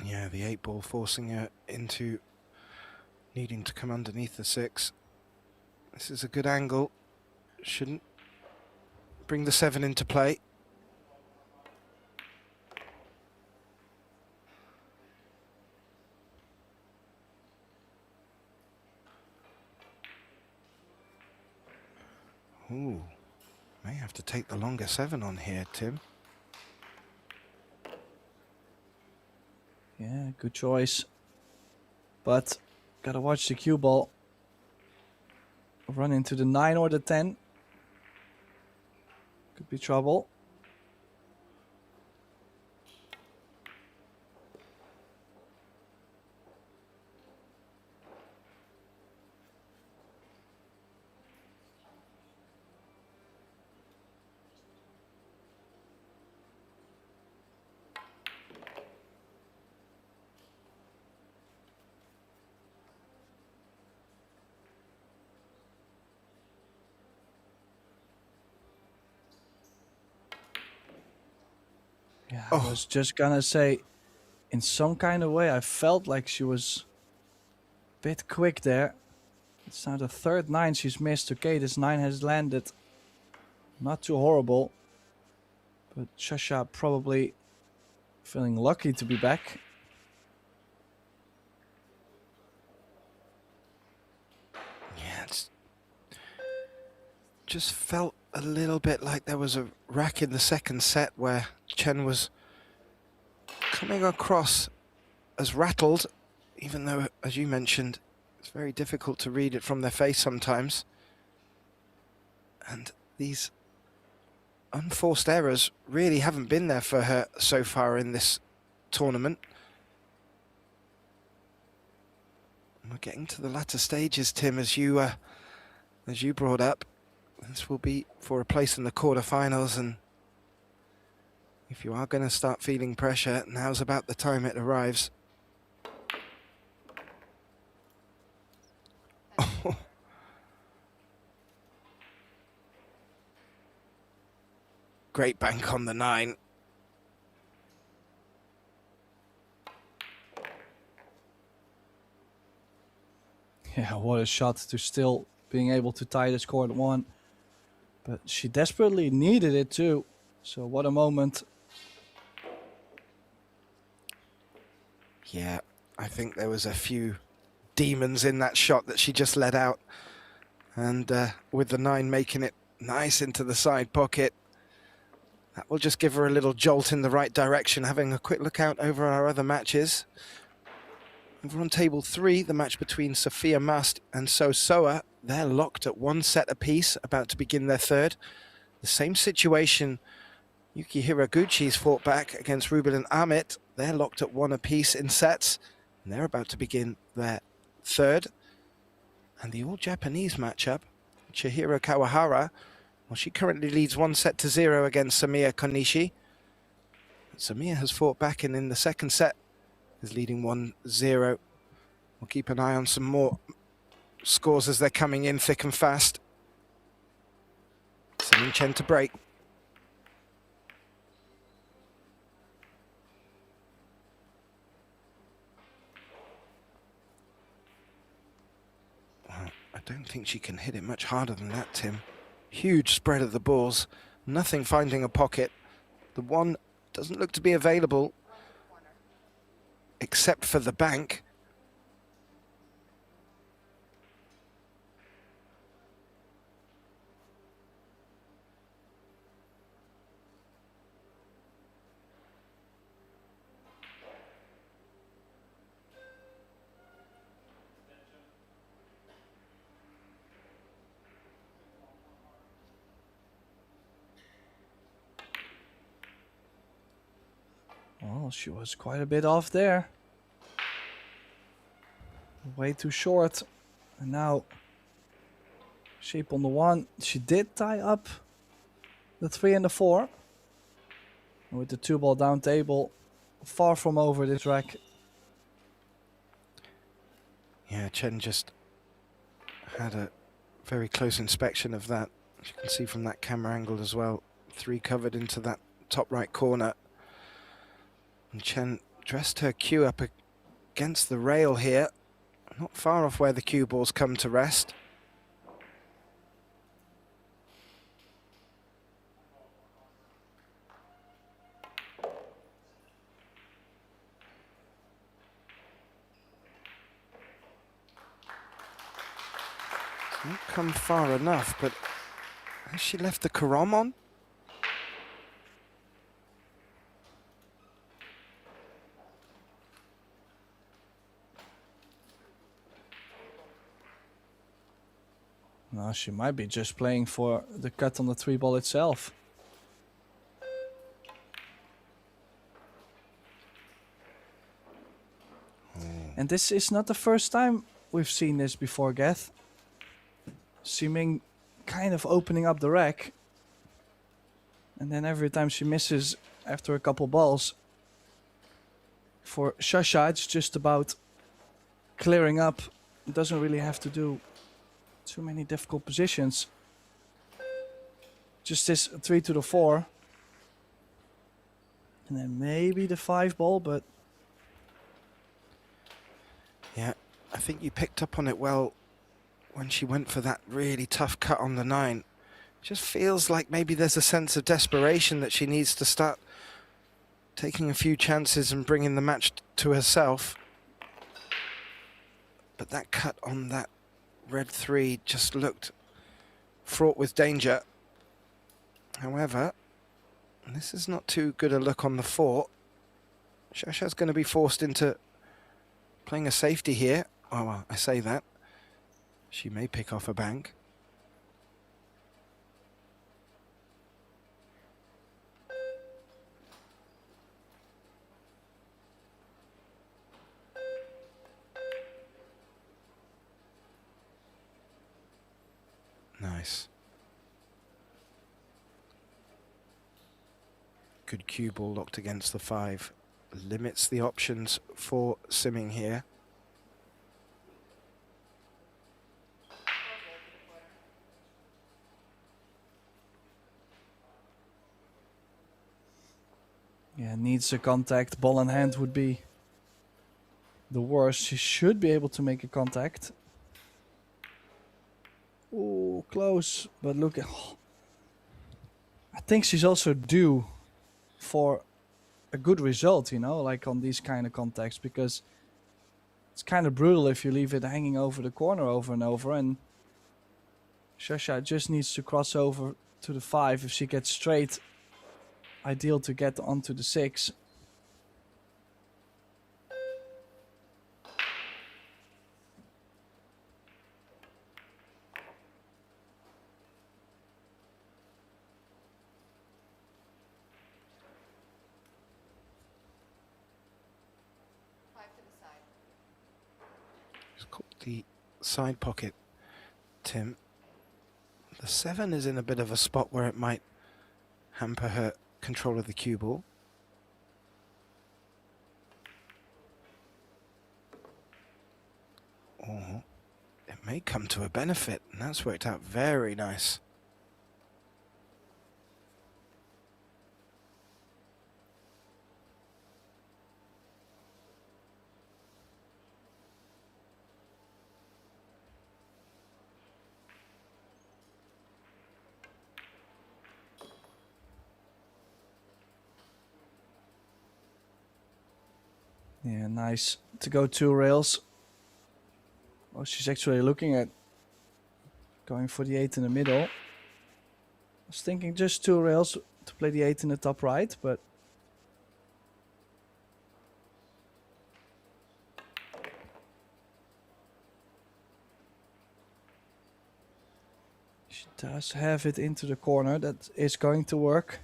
Yeah, the 8 ball forcing her into needing to come underneath the 6. This is a good angle. Shouldn't bring the 7 into play. Ooh, may have to take the longer 7 on here, Tim. Yeah, good choice. But gotta watch the cue ball. Run into the 9 or the 10. Could be trouble. Yeah, Oh. I was just gonna say, in some kind of way, I felt like she was a bit quick there. It's now the third 9 she's missed. Okay, this 9 has landed. Not too horrible. But Shasha probably feeling lucky to be back. Yeah, it's just felt a little bit like there was a rack in the second set where Chen was coming across as rattled, even though, as you mentioned, it's very difficult to read it from their face sometimes. And these unforced errors really haven't been there for her so far in this tournament. We're getting to the latter stages, Tim, as you brought up. This will be for a place in the quarterfinals, and if you are going to start feeling pressure, now's about the time it arrives. Oh. Great bank on the 9. Yeah, what a shot to still being able to tie the score at 1. But she desperately needed it too. So what a moment. Yeah, I think there was a few demons in that shot that she just let out. And with the 9 making it nice into the side pocket, that will just give her a little jolt in the right direction. Having a quick look out over our other matches. Over on table 3, the match between Sophia Mast and Soa. They're locked at 1 set apiece, about to begin their third. The same situation, Yuki Hiraguchi's fought back against Rubin and Amit. They're locked at 1 apiece in sets, and they're about to begin their third. And the all-Japanese matchup, Chihiro Kawahara, well, she currently leads 1-0 against Samiya Konishi. Samiya has fought back and in the second set is leading 1-0. We'll keep an eye on some more scores as they're coming in thick and fast. Sending Chen to break. I don't think she can hit it much harder than that, Tim. Huge spread of the balls, nothing finding a pocket. The 1 doesn't look to be available, except for the bank. Well, she was quite a bit off there. Way too short. And now, shape on the 1. She did tie up the 3 and the 4. And with the 2 ball down table, far from over this rack. Yeah, Chen just had a very close inspection of that. As you can see from that camera angle as well. 3 covered into that top right corner. And Chen dressed her cue up against the rail here, not far off where the cue balls come to rest. Not come far enough, but has she left the carom on? No, she might be just playing for the cut on the 3 ball itself. And this is not the first time we've seen this before, Geth. Seeming kind of opening up the rack. And then every time she misses after a couple balls. For Shasha, it's just about clearing up. It doesn't really have to do too many difficult positions. Just this 3 to the 4. And then maybe the 5 ball, but Yeah, I think you picked up on it well when she went for that really tough cut on the 9. Just feels like maybe there's a sense of desperation that she needs to start taking a few chances and bringing the match to herself. But that cut on that red 3 just looked fraught with danger. However, this is not too good a look on the 4. Shasha's going to be forced into playing a safety here. Oh, well, I say that. She may pick off a bank. Nice. Good cue ball locked against the 5. Limits the options for simming here. yeah, needs a contact. Ball in hand would be the worst. She should be able to make a contact. Oh, close. But look, I think she's also due for a good result, you know, like on these kind of contacts, because it's kind of brutal if you leave it hanging over the corner over and over. And Shasha just needs to cross over to the 5. If she gets straight, ideal to get onto the 6. Just caught the side pocket, Tim. The 7 is in a bit of a spot where it might hamper her control of the cue ball. Or it may come to a benefit, and that's worked out very nice. Yeah, nice to go 2 rails. Oh, she's actually looking at going for the 8 in the middle. I was thinking just 2 rails to play the 8 in the top right, but she does have it into the corner. That is going to work.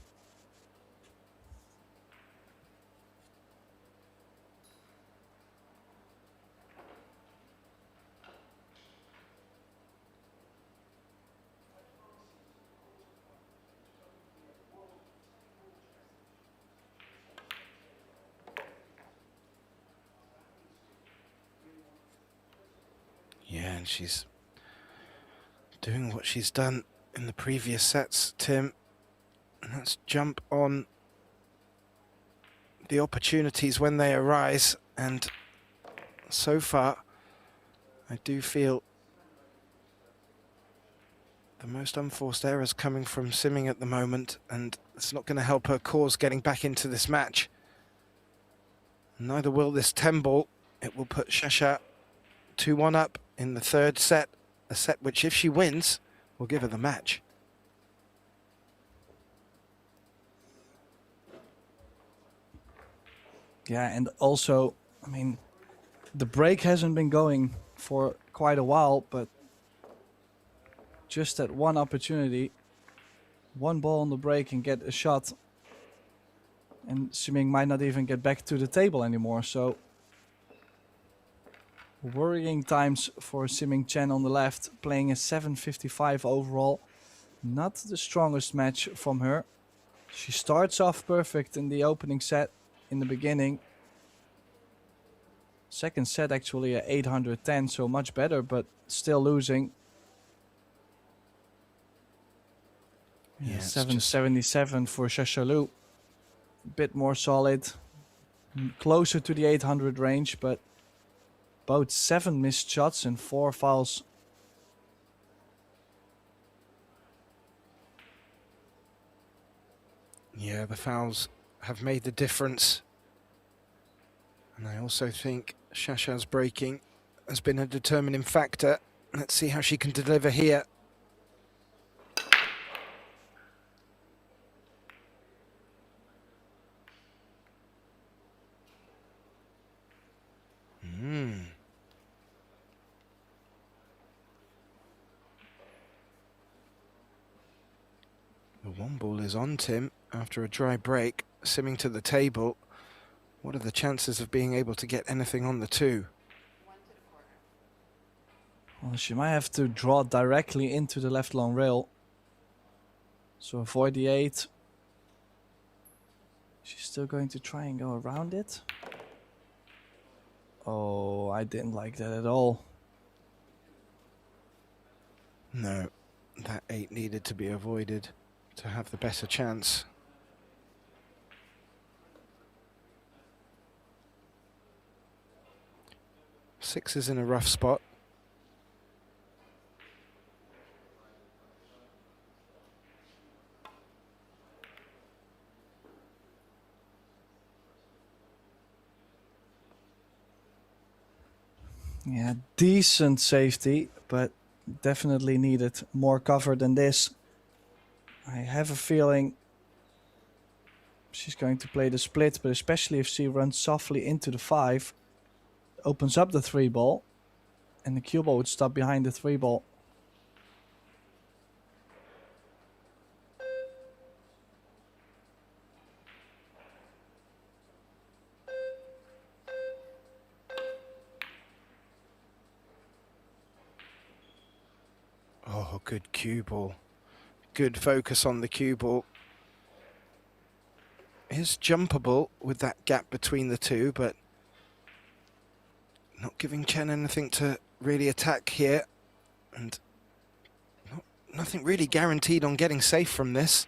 Yeah, and she's doing what she's done in the previous sets, Tim. And that's jump on the opportunities when they arise. And so far, I do feel the most unforced errors coming from simming at the moment, and it's not going to help her cause getting back into this match. Neither will this 10 ball. It will put Shasha 2-1 up in the 3rd set, a set which, if she wins, will give her the match. Yeah, and also, I mean, the break hasn't been going for quite a while, but just that one opportunity, 1 ball on the break and get a shot, and Siming might not even get back to the table anymore. So worrying times for Siming Chen on the left, playing a 7.55 overall. Not the strongest match from her. She starts off perfect in the opening set in the beginning. Second set actually at 810, so much better, but still losing. Yeah, 777 for Shasha Liu. a bit more solid, closer to the 800 range, but both 7 missed shots and 4 fouls. Yeah, the fouls have made the difference. And I also think Shasha's breaking has been a determining factor. Let's see how she can deliver here. The one ball is on Tim after a dry break, simming to the table. What are the chances of being able to get anything on the 2? Well, she might have to draw directly into the left long rail. So avoid the 8. She's still going to try and go around it. Oh, I didn't like that at all. No, that 8 needed to be avoided to have the better chance. Six is in a rough spot. Yeah, decent safety, but definitely needed more cover than this. I have a feeling she's going to play the split, but especially if she runs softly into the 5, opens up the 3 ball, and the cue ball would stop behind the 3 ball. Oh, good cue ball. Good focus on the cue ball. Is jumpable with that gap between the 2, but not giving Chen anything to really attack here. And nothing really guaranteed on getting safe from this.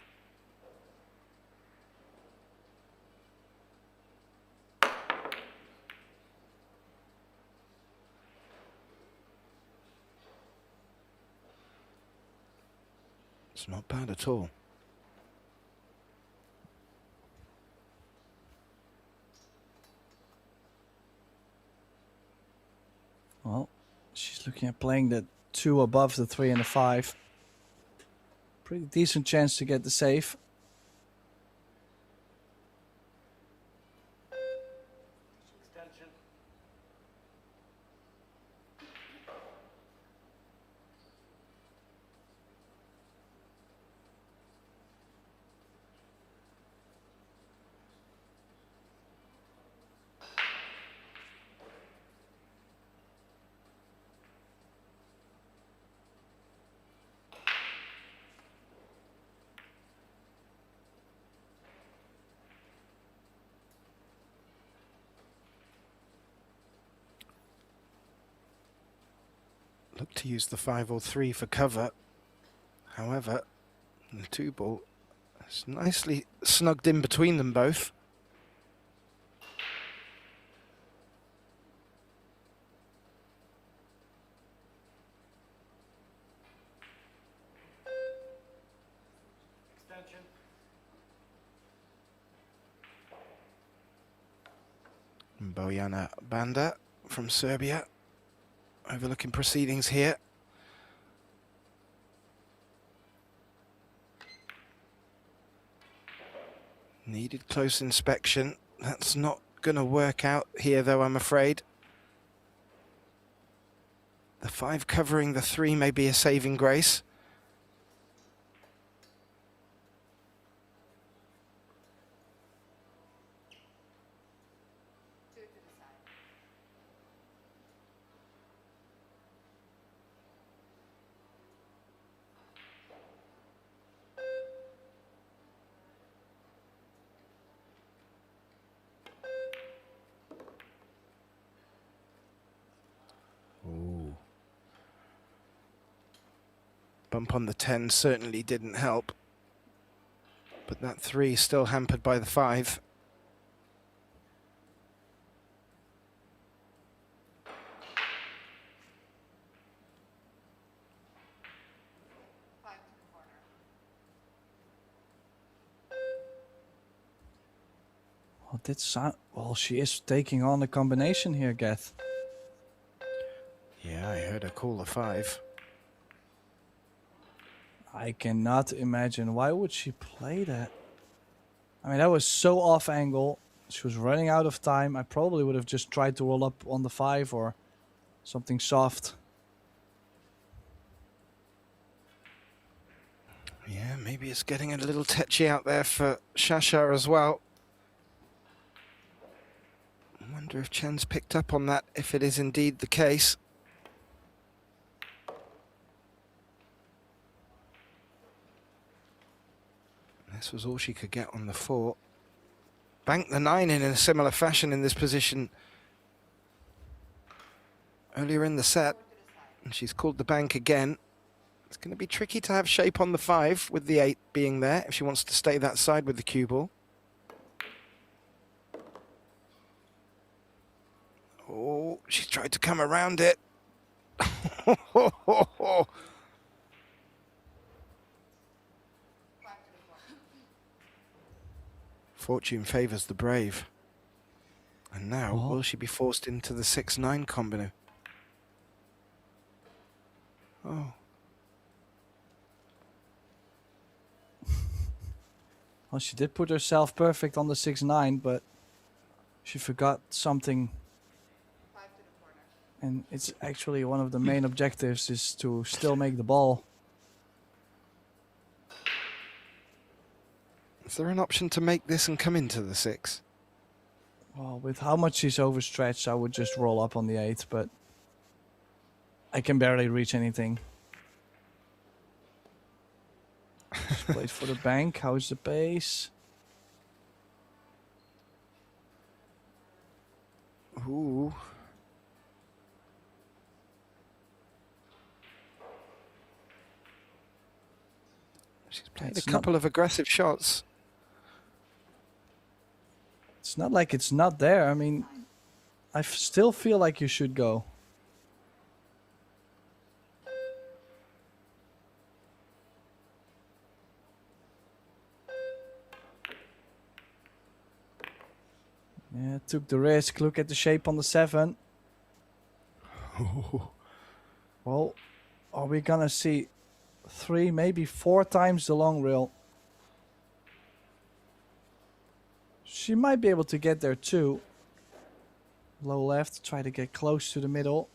It's not bad at all. Well, she's looking at playing the 2 above the 3 and the 5. Pretty decent chance to get the save. Extension. Look to use the 5 or 3 for cover. However, the 2 ball is nicely snugged in between them both. Extension. Bojana Banda from Serbia overlooking proceedings here. Needed close inspection. That's not going to work out here, though, I'm afraid. The 5 covering the 3 may be a saving grace. Ooh. Bump on the 10 certainly didn't help. But that 3 is still hampered by the 5. What did sound? Well, she is taking on a combination here, Geth. Yeah, I heard her call the 5. I cannot imagine. Why would she play that? I mean, that was so off angle. She was running out of time. I probably would have just tried to roll up on the 5 or something soft. Yeah, maybe it's getting a little tetchy out there for Shasha as well. I wonder if Chen's picked up on that, if it is indeed the case. This was all she could get on the 4. Banked the 9 in a similar fashion in this position earlier in the set. And she's called the bank again. It's going to be tricky to have shape on the 5 with the 8 being there if she wants to stay that side with the cue ball. Oh, she's tried to come around it. Fortune favours the brave. And now, will she be forced into the 6-9 combino? Oh. Well, she did put herself perfect on the 6-9, but she forgot something. And it's actually one of the main objectives is to still make the ball. Is there an option to make this and come into the 6? Well, with how much she's overstretched, I would just roll up on the 8, but I can barely reach anything. She's played for the bank. How's the pace? Ooh. She's played a couple of aggressive shots. It's not like it's not there. I mean, I still feel like you should go. Yeah, took the risk. Look at the shape on the 7. Well, are we gonna see 3, maybe 4 times the long rail? She might be able to get there too. Low left, try to get close to the middle.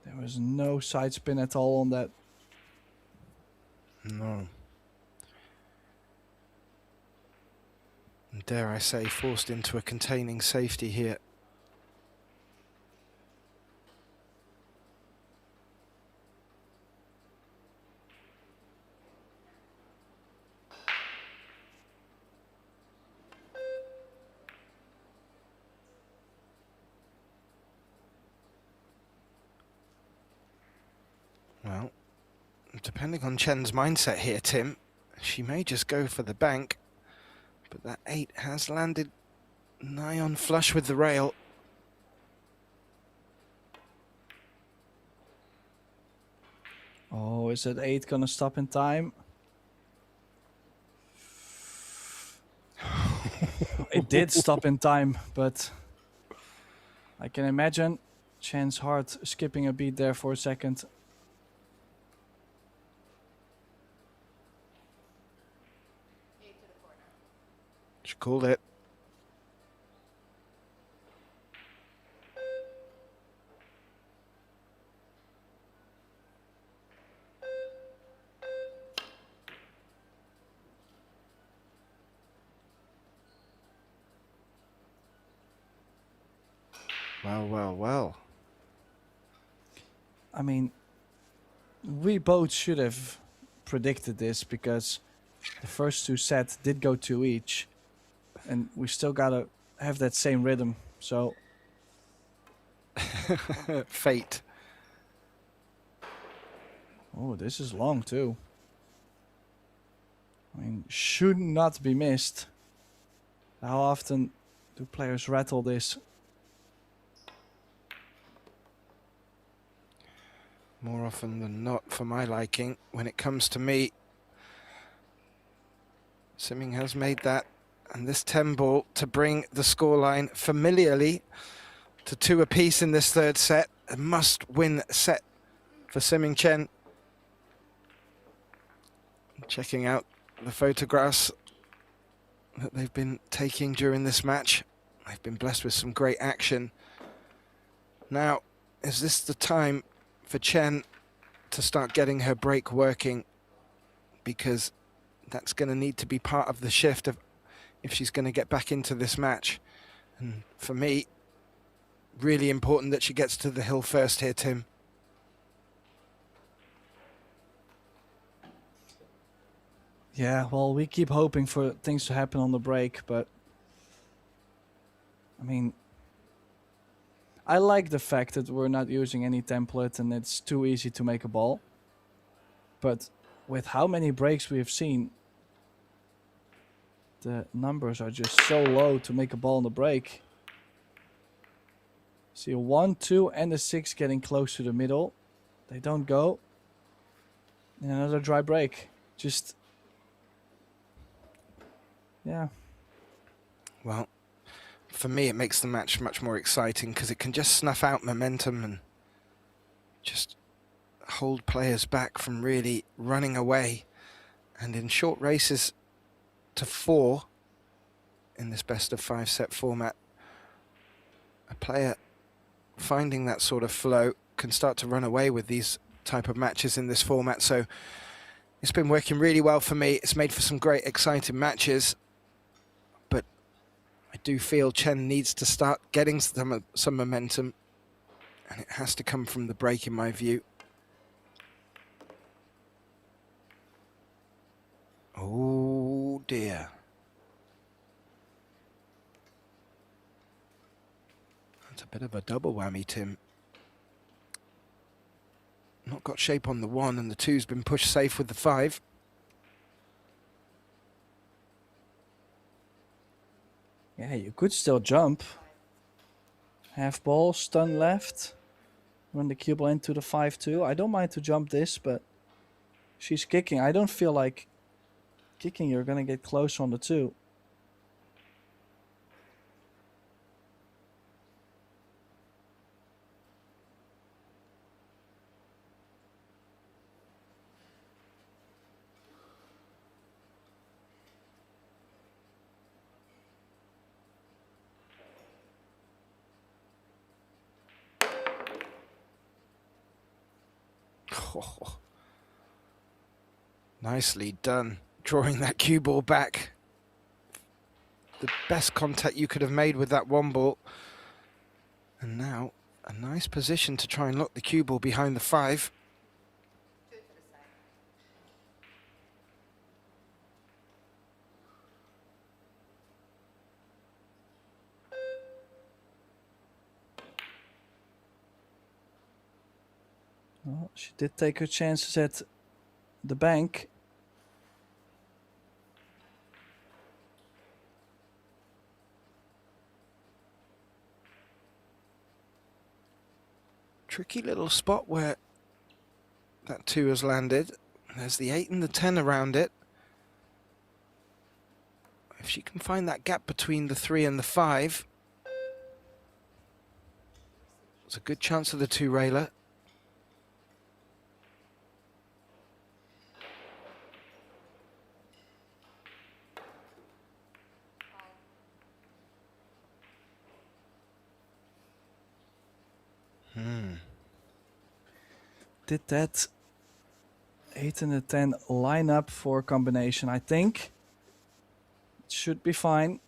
There was no side spin at all on that. No. And dare I say, forced into a containing safety here. Well, depending on Chen's mindset here, Tim, she may just go for the bank, but that 8 has landed nigh on flush with the rail. Oh, is that 8 gonna stop in time? It did stop in time, but I can imagine Chen's heart skipping a beat there for a second. She called it. Well, well, well. I mean, we both should have predicted this because the first 2 sets did go 2 each. And we still gotta have that same rhythm, so... Fate. Oh, this is long too. I mean, should not be missed. How often do players rattle this? more often than not, for my liking, when it comes to me. Simming has made that, and this 10 ball to bring the scoreline familiarly to 2 apiece in this third set. A must-win set for Simming Chen. Checking out the photographs that they've been taking during this match. They've been blessed with some great action. Now, is this the time for Chen to start getting her break working? Because that's going to need to be part of the shift of if she's going to get back into this match. And for me, really important that she gets to the hill first here, Tim. Yeah, well, we keep hoping for things to happen on the break, but I mean, I like the fact that we're not using any template and it's too easy to make a ball. But with how many breaks we have seen, the numbers are just so low to make a ball on the break. See a 1, 2 and a 6 getting close to the middle. They don't go. And another dry break. Just, yeah. Well, for me, it makes the match much more exciting because it can just snuff out momentum and just hold players back from really running away. And in short races to 4 in this best of 5 set format, a player finding that sort of flow can start to run away with these type of matches in this format. So it's been working really well for me. It's made for some great exciting matches, but I do feel Chen needs to start getting some momentum, and it has to come from the break in my view. Oh dear. That's a bit of a double whammy, Tim. Not got shape on the 1, and the 2's been pushed safe with the 5. Yeah, you could still jump. Half ball, stun left. Run the cue ball into the 5-2. I don't mind to jump this, but she's kicking. I don't feel like kicking. You're going to get close on the 2. Oh, nicely done, drawing that cue ball back. The best contact you could have made with that 1 ball. And now a nice position to try and lock the cue ball behind the 5. Well, she did take her chances at the bank. Tricky little spot where that 2 has landed. There's the 8 and the 10 around it. If she can find that gap between the 3 and the 5, there's a good chance of the 2-railer. Did that 8 and a 10 line up for a combination? I think it should be fine.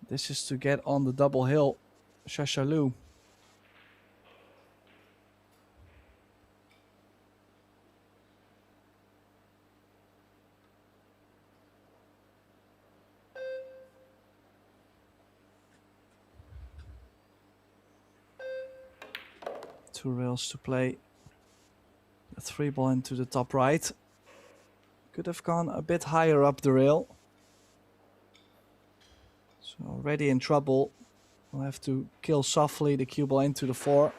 This is to get on the double hill. Shasha Liu. Two rails to play. The 3 ball into the top right. Could have gone a bit higher up the rail. So already in trouble. We'll have to kill softly the cue ball into the 4.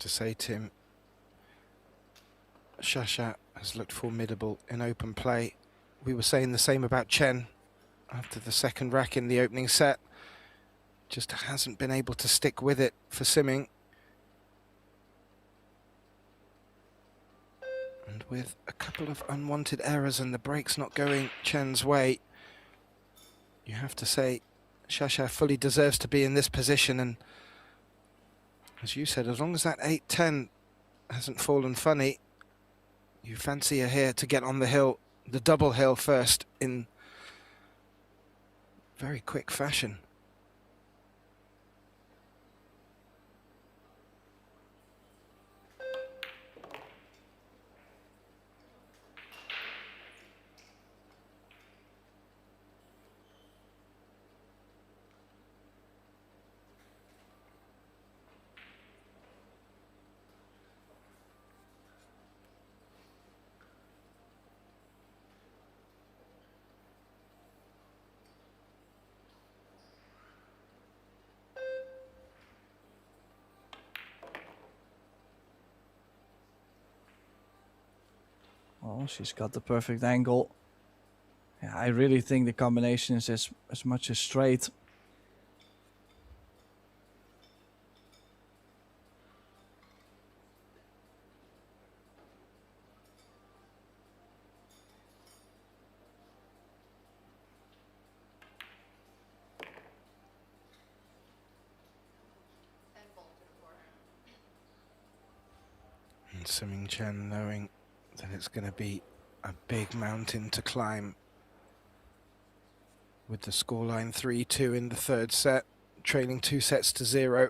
to say, Tim, Shasha has looked formidable in open play. We were saying the same about Chen after the second rack in the opening set. Just hasn't been able to stick with it for simming. And with a couple of unwanted errors and the break's not going Chen's way, you have to say Shasha fully deserves to be in this position. And as you said, as long as that 8-10 hasn't fallen funny, you fancy her here to get on the hill, the double hill first, in very quick fashion. Oh, she's got the perfect angle. Yeah, I really think the combination is as much as straight. And Simming Chen knowing that it's going to be a big mountain to climb. With the scoreline 3-2 in the third set, trailing 2-0.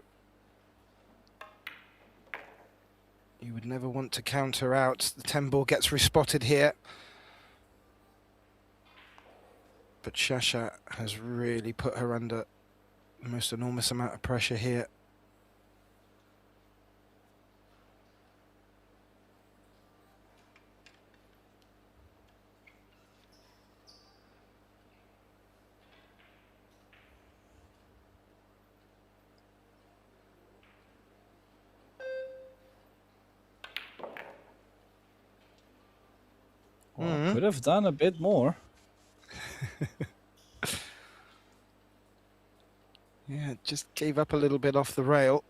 You would never want to counter out. The 10 ball gets respotted here. But Shasha has really put her under the most enormous amount of pressure here. Well, could have done a bit more. Yeah, just gave up a little bit off the rail.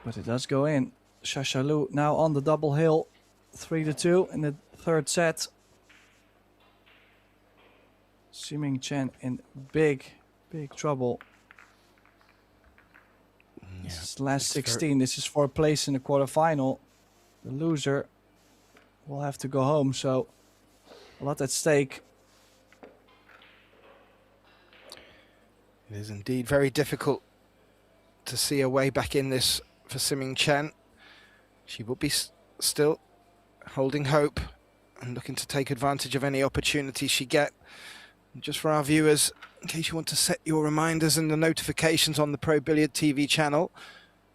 But it does go in. Shasha Liu now on the double hill. 3-2 in the third set. Simming Chen in big trouble. This is last 16. This is for a place in the quarterfinal. The loser will have to go home, so a lot at stake. It is indeed very difficult to see a way back in this for Simming Chen. She will be still holding hope and looking to take advantage of any opportunity she get. And just for our viewers, in case you want to set your reminders and the notifications on the Pro Billiard TV channel,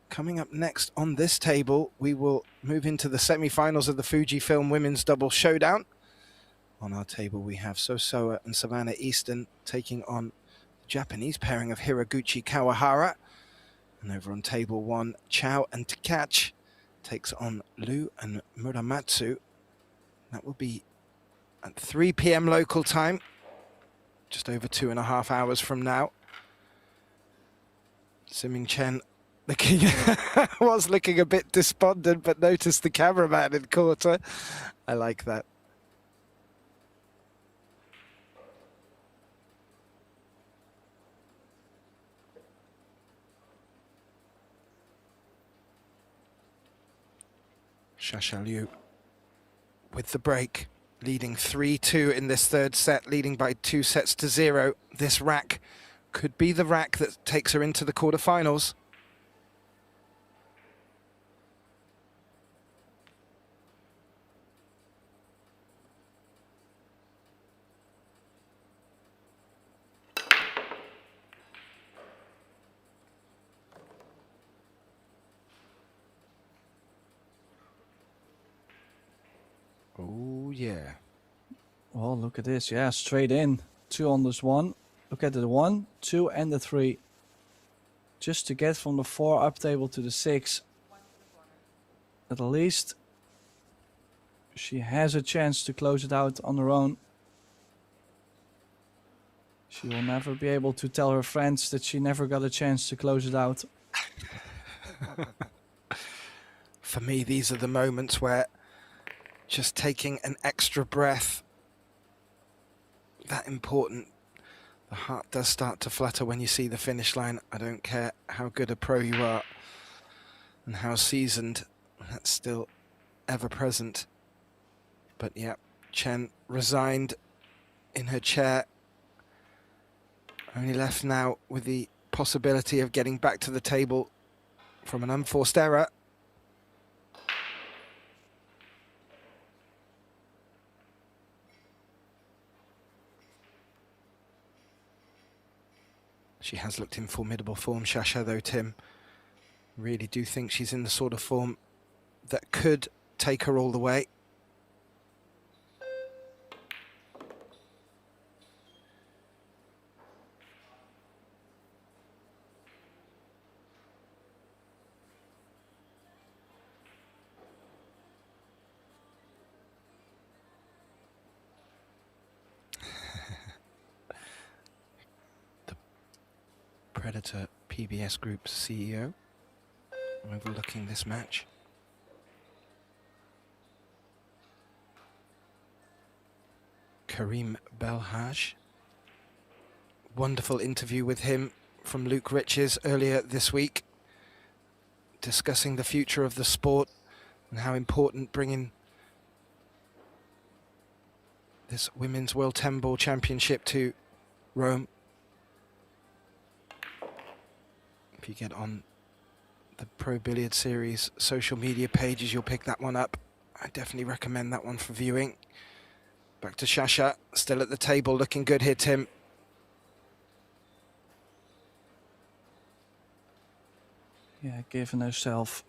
coming up next on this table, we will move into the semi-finals of the Fujifilm Women's Double Showdown. On our table, we have Sosoa and Savannah Easton taking on the Japanese pairing of Hiraguchi Kawahara. And over on table one, Chow and Takach takes on Liu and Muramatsu. That will be at 3 p.m. local time, just over 2.5 hours from now. Simming Chen was looking a bit despondent, but noticed the cameraman had caught her. I like that. Shasha Liu with the break, leading 3-2 in this third set, leading by 2-0. This rack could be the rack that takes her into the quarterfinals. yeah. Oh, look at this. Yeah, straight in. 2 on this one. Look at the 1, 2, and the 3. Just to get from the 4 up table to the 6. At least she has a chance to close it out on her own. She will never be able to tell her friends that she never got a chance to close it out. For me, these are the moments where just taking an extra breath, that important. The heart does start to flutter when you see the finish line. I don't care how good a pro you are and how seasoned, that's still ever present. But yeah, Chen resigned in her chair. Only left now with the possibility of getting back to the table from an unforced error. She has looked in formidable form, Shasha, though, Tim. Really do think she's in the sort of form that could take her all the way. Predator PBS Group's CEO overlooking this match. Karim Belhaj. Wonderful interview with him from Luke Riches earlier this week, discussing the future of the sport and how important bringing this Women's World 10 Ball Championship to Rome. If you get on the Pro Billiards Series social media pages, you'll pick that one up. I definitely recommend that one for viewing. Back to Shasha, still at the table, looking good here, Tim. Yeah, giving herself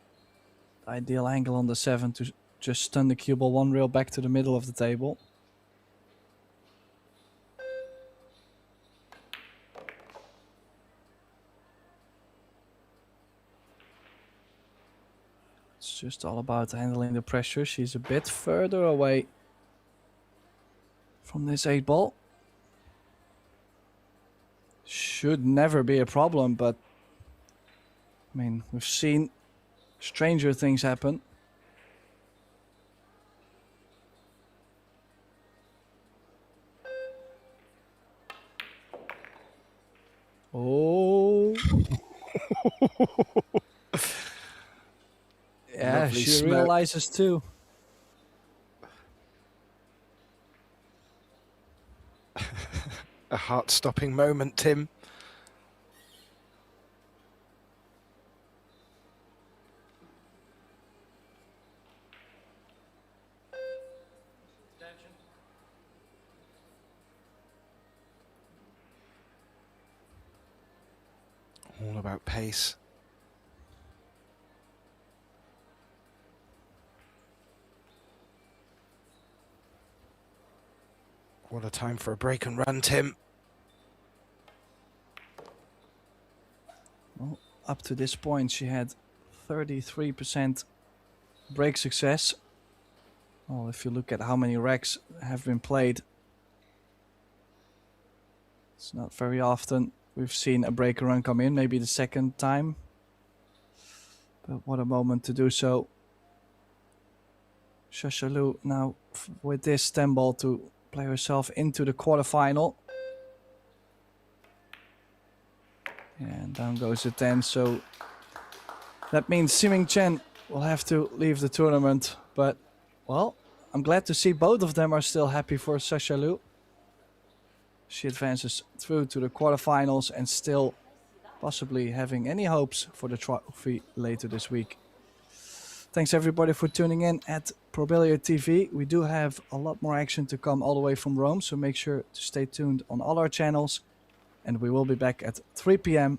the ideal angle on the 7 to just stun the cue ball 1 rail back to the middle of the table. It's just all about handling the pressure. She's a bit further away from this 8 ball. Should never be a problem, but I mean, we've seen stranger things happen. Oh. Yeah, Lovely she smoke. realizes too. A heart-stopping moment, Tim. Attention. All about pace. What a time for a break and run, Tim. Well, up to this point, she had 33% break success. Well, if you look at how many racks have been played, it's not very often we've seen a break run come in, maybe the second time. But what a moment to do so. Shasha Liu now with this 10 ball to play herself into the quarterfinal. And down goes the 10, so that means Ximing Chen will have to leave the tournament. But, well, I'm glad to see both of them are still happy for Shasha Liu. She advances through to the quarterfinals and still possibly having any hopes for the trophy later this week. Thanks everybody for tuning in at Pro Billiards TV. We do have a lot more action to come all the way from Rome, so make sure to stay tuned on all our channels. And we will be back at 3 p.m.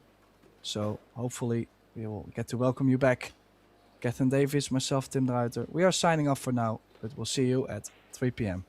So hopefully we will get to welcome you back. Catherine Davis, myself, Tim de Ruiter. We are signing off for now, but we'll see you at 3 p.m.